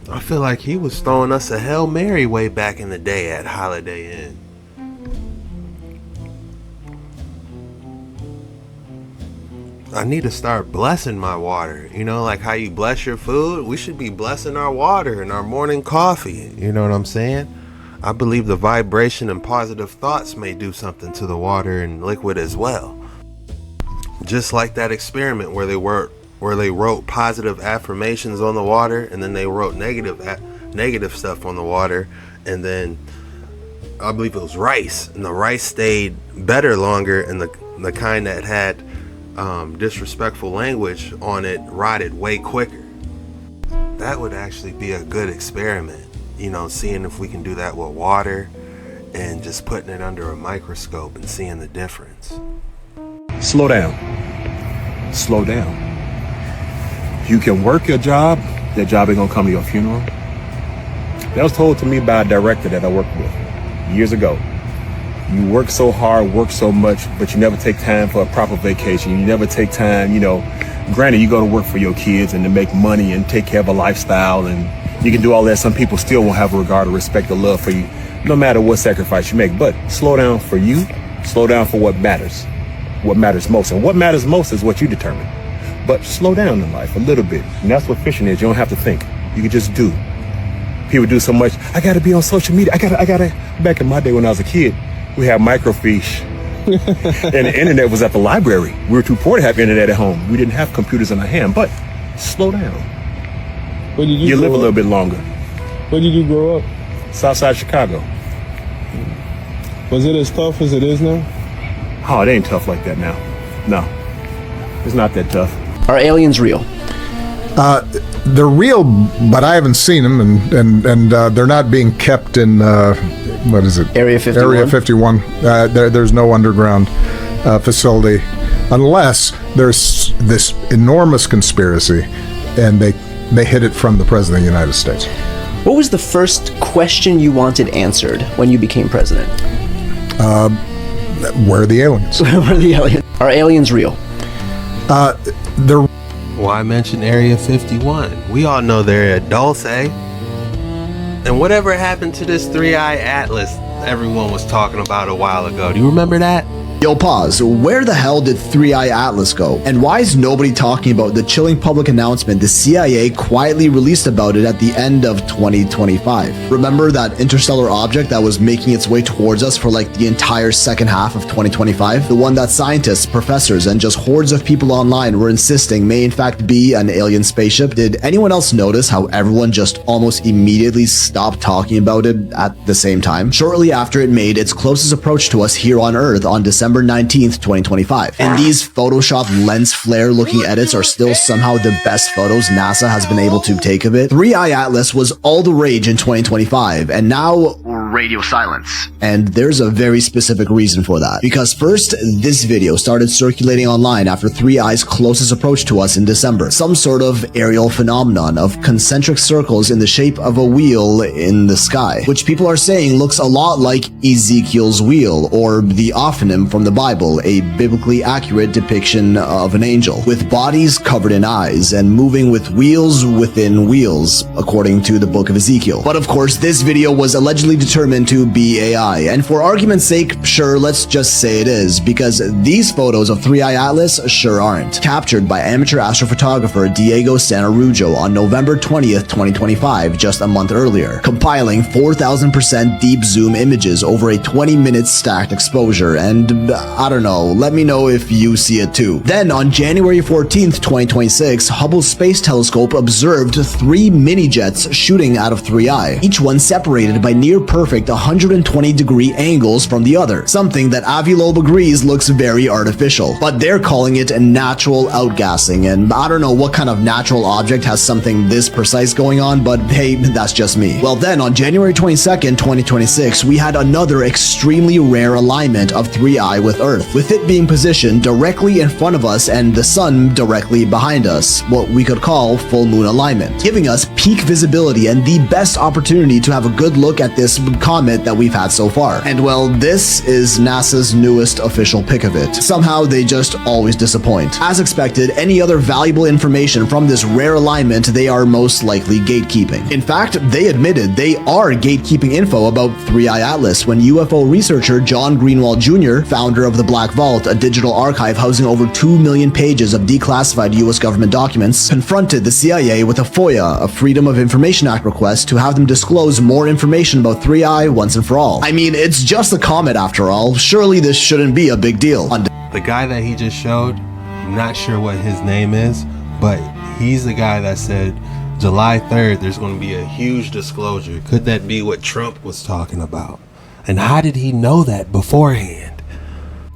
I feel like he was throwing us a Hail Mary way back in the day at Holiday Inn. I need to start blessing my water. You know, like how you bless your food, we should be blessing our water and our morning coffee. You know what I'm saying? I believe the vibration and positive thoughts may do something to the water and liquid as well. Just like that experiment where they wrote positive affirmations on the water, and then they wrote negative stuff on the water, and then I believe it was rice, and the rice stayed better longer, and the kind that had disrespectful language on it rotted way quicker. That would actually be a good experiment, you know, seeing if we can do that with water and just putting it under a microscope and seeing the difference. Slow down. Slow down. You can work your job, that job ain't gonna come to your funeral. That was told to me by a director that I worked with years ago. You work so hard, work so much, but you never take time for a proper vacation. You never take time, you know, granted you go to work for your kids and to make money and take care of a lifestyle, and you can do all that. Some people still won't have a regard or respect or love for you, no matter what sacrifice you make. But slow down for you, slow down for what matters most. And what matters most is what you determine. But slow down in life a little bit. And that's what fishing is. You don't have to think. You can just do. People do so much. I gotta be on social media. I gotta. Back in my day when I was a kid, we had microfiche, and the internet was at the library. We were too poor to have internet at home. We didn't have computers in our hand. But slow down. Where did you live a little bit longer. Where did you grow up? Southside Chicago. Was it as tough as it is now? Oh, it ain't tough like that now. No, it's not that tough. Are aliens real? They're real, but I haven't seen them, and they're not being kept in what is it? Area 51. Area 51. There's no underground facility, unless there's this enormous conspiracy, and they hid it from the President of the United States. What was the first question you wanted answered when you became president? Where are the aliens? Where are the aliens? Are aliens real? They're. Why mention Area 51? We all know they're at Dulce. And whatever happened to this three-eye atlas everyone was talking about a while ago? Do you remember that? Yo, pause. Where the hell did Three Eye Atlas go? And why is nobody talking about the chilling public announcement the CIA quietly released about it at the end of 2025? Remember that interstellar object that was making its way towards us for like the entire second half of 2025? The one that scientists, professors, and just hordes of people online were insisting may in fact be an alien spaceship? Did anyone else notice how everyone just almost immediately stopped talking about it at the same time? Shortly after it made its closest approach to us here on Earth on December 19th, 2025. And these Photoshop lens flare looking edits are still somehow the best photos NASA has been able to take of it. Three Eye Atlas was all the rage in 2025, and now radio silence. And there's a very specific reason for that. Because first, this video started circulating online after Three Eyes' closest approach to us in December. Some sort of aerial phenomenon of concentric circles in the shape of a wheel in the sky, which people are saying looks a lot like Ezekiel's wheel, or the Ophanim from the Bible, a biblically accurate depiction of an angel, with bodies covered in eyes and moving with wheels within wheels, according to the book of Ezekiel. But of course, this video was allegedly determined to be AI, and for argument's sake, sure, let's just say it is, because these photos of Three Eye Atlas sure aren't. Captured by amateur astrophotographer Diego Santarujo on November 20th, 2025, just a month earlier, compiling 4,000% deep zoom images over a 20-minute stacked exposure, and I don't know, let me know if you see it too. Then on January 14th, 2026, Hubble Space Telescope observed 3 mini-jets shooting out of Three Eye, each one separated by near perfect perfect 120-degree angles from the other, something that Avilob agrees looks very artificial. But they're calling it a natural outgassing, and I don't know what kind of natural object has something this precise going on, but hey, that's just me. Well then, on January 22nd, 2026, we had another extremely rare alignment of 3i with Earth, with it being positioned directly in front of us and the sun directly behind us, what we could call full moon alignment, giving us peak visibility and the best opportunity to have a good look at this comet that we've had so far. And well, this is NASA's newest official pic of it. Somehow they just always disappoint. As expected, any other valuable information from this rare alignment they are most likely gatekeeping. In fact, they admitted they are gatekeeping info about 3i Atlas when UFO researcher John Greenwald Jr., founder of the Black Vault, a digital archive housing over 2 million pages of declassified US government documents, confronted the CIA with a FOIA, a Freedom of Information Act request, to have them disclose more information about 3i once and for all. I mean, it's just a comet after all. Surely this shouldn't be a big deal. The guy that he just showed, I'm not sure what his name is, but he's the guy that said July 3rd there's going to be a huge disclosure. Could that be what Trump was talking about? And how did he know that beforehand?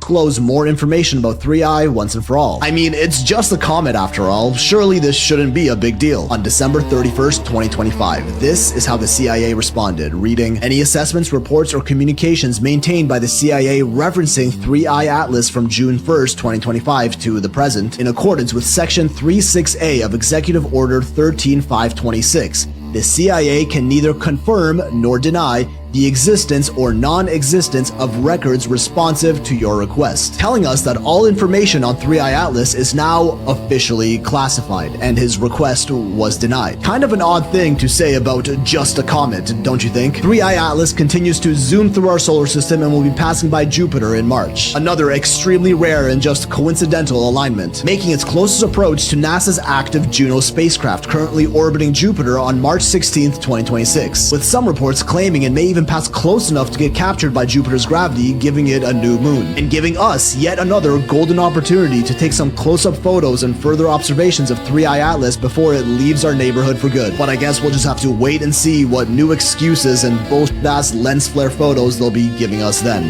Disclose more information about 3i once and for all. I mean, it's just a comet after all. Surely this shouldn't be a big deal. On December 31st, 2025, this is how the CIA responded, reading, any assessments, reports, or communications maintained by the CIA referencing 3i Atlas from June 1st, 2025 to the present, in accordance with Section 36A of Executive Order 13526. The CIA can neither confirm nor deny the existence or non-existence of records responsive to your request, telling us that all information on 3i Atlas is now officially classified, and his request was denied. Kind of an odd thing to say about just a comet, don't you think? 3i Atlas continues to zoom through our solar system and will be passing by Jupiter in March. Another extremely rare and just coincidental alignment, making its closest approach to NASA's active Juno spacecraft currently orbiting Jupiter on March 16th, 2026, with some reports claiming it may even pass close enough to get captured by Jupiter's gravity, giving it a new moon, and giving us yet another golden opportunity to take some close-up photos and further observations of 3i Atlas before it leaves our neighborhood for good. But I guess we'll just have to wait and see what new excuses and bullshit-ass lens flare photos they'll be giving us then.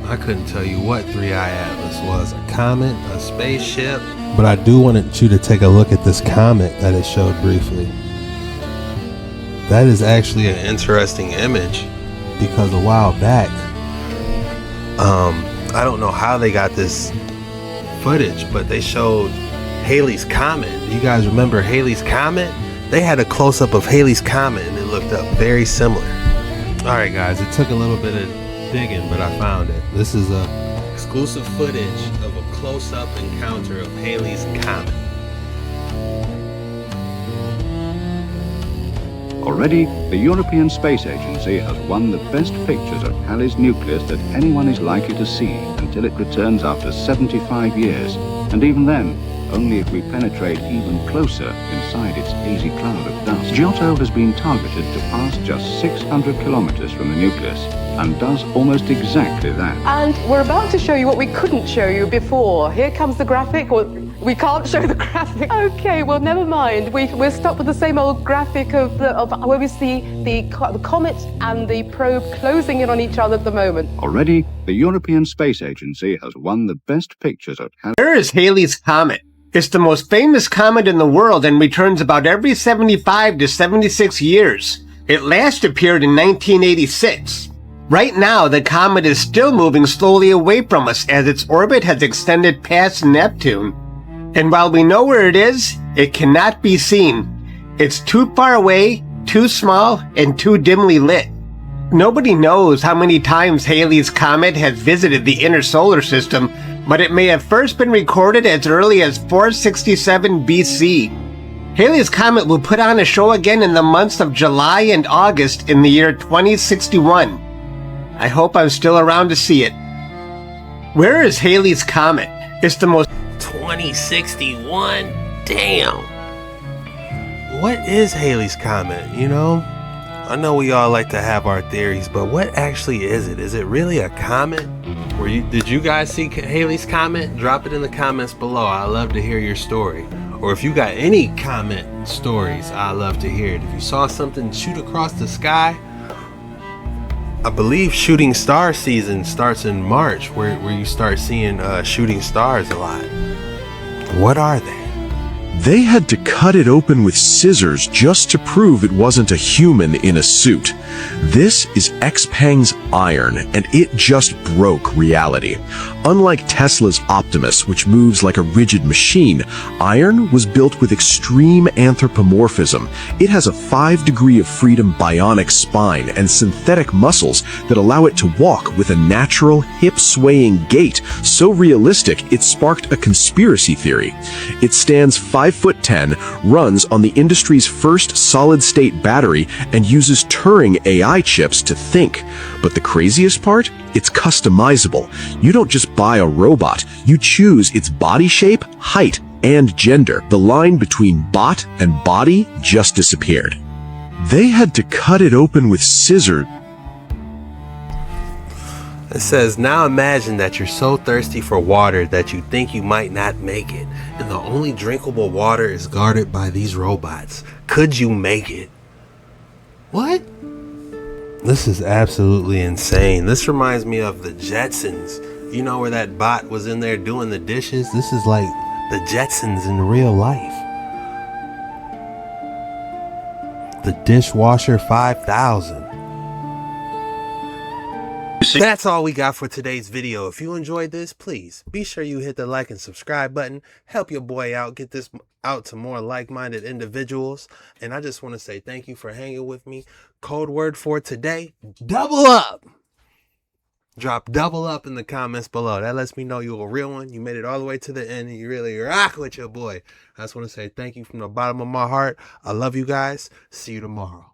I couldn't tell you what 3i Atlas was, a comet, a spaceship, but I do want you to take a look at this comet that it showed briefly. That is actually an interesting image, because a while back, I don't know how they got this footage, but they showed Halley's Comet. You guys remember Halley's Comet? They had a close-up of Halley's Comet and it looked up very similar. Alright guys, it took a little bit of digging, but I found it. This is a exclusive footage of a close-up encounter of Halley's Comet. Already, the European Space Agency has won the best pictures of Halley's nucleus that anyone is likely to see until it returns after 75 years, and even then, only if we penetrate even closer inside its hazy cloud of dust. Giotto has been targeted to pass just 600 kilometers from the nucleus, and does almost exactly that. And we're about to show you what we couldn't show you before. Here comes the graphic. Well, we can't show the graphic. Okay, well, never mind. We're stuck with the same old graphic of where we see the comet and the probe closing in on each other at the moment. Already, the European Space Agency has won the best pictures of Halley. Where is Halley's Comet? It's the most famous comet in the world and returns about every 75 to 76 years. It last appeared in 1986. Right now, the comet is still moving slowly away from us as its orbit has extended past Neptune. And while we know where it is, it cannot be seen. It's too far away, too small, and too dimly lit. Nobody knows how many times Halley's Comet has visited the inner solar system, but it may have first been recorded as early as 467 BC. Halley's Comet will put on a show again in the months of July and August in the year 2061. I hope I'm still around to see it. Where is Halley's Comet? It's the most... 2061? Damn. What is Halley's Comet, you know? I know we all like to have our theories, but what actually is it? Is it really a comet? Did you guys see Halley's Comet? Drop it in the comments below. I'd love to hear your story. Or if you got any comet stories, I'd love to hear it. If you saw something shoot across the sky, I believe shooting star season starts in March, where you start seeing shooting stars a lot. What are they? They had to cut it open with scissors just to prove it wasn't a human in a suit. This is Xpeng's iron, and it just broke reality. Unlike Tesla's Optimus, which moves like a rigid machine, iron was built with extreme anthropomorphism. It has a 5-degree of freedom bionic spine and synthetic muscles that allow it to walk with a natural, hip-swaying gait, so realistic it sparked a conspiracy theory. It stands 5'10", runs on the industry's first solid-state battery, and uses Turing AI chips to think. But the craziest part? It's customizable. You don't just buy a robot, you choose its body shape, height, and gender. The line between bot and body just disappeared. They had to cut it open with scissors. It says, now imagine that you're so thirsty for water that you think you might not make it, and the only drinkable water is guarded by these robots. Could you make it? What? This is absolutely insane. This reminds me of the Jetsons. You know, where that bot was in there doing the dishes? This is like the Jetsons in real life. The Dishwasher 5000. That's all we got for today's video. If you enjoyed this, please be sure you hit the like and subscribe button. Help your boy out. Get this out to more like-minded individuals. And I just want to say thank you for hanging with me. Code word for today, double up. Drop double up in the comments below. That lets me know you're a real one. You made it all the way to the end and you really rock with your boy. I just want to say thank you from the bottom of my heart. I love you guys. See you tomorrow.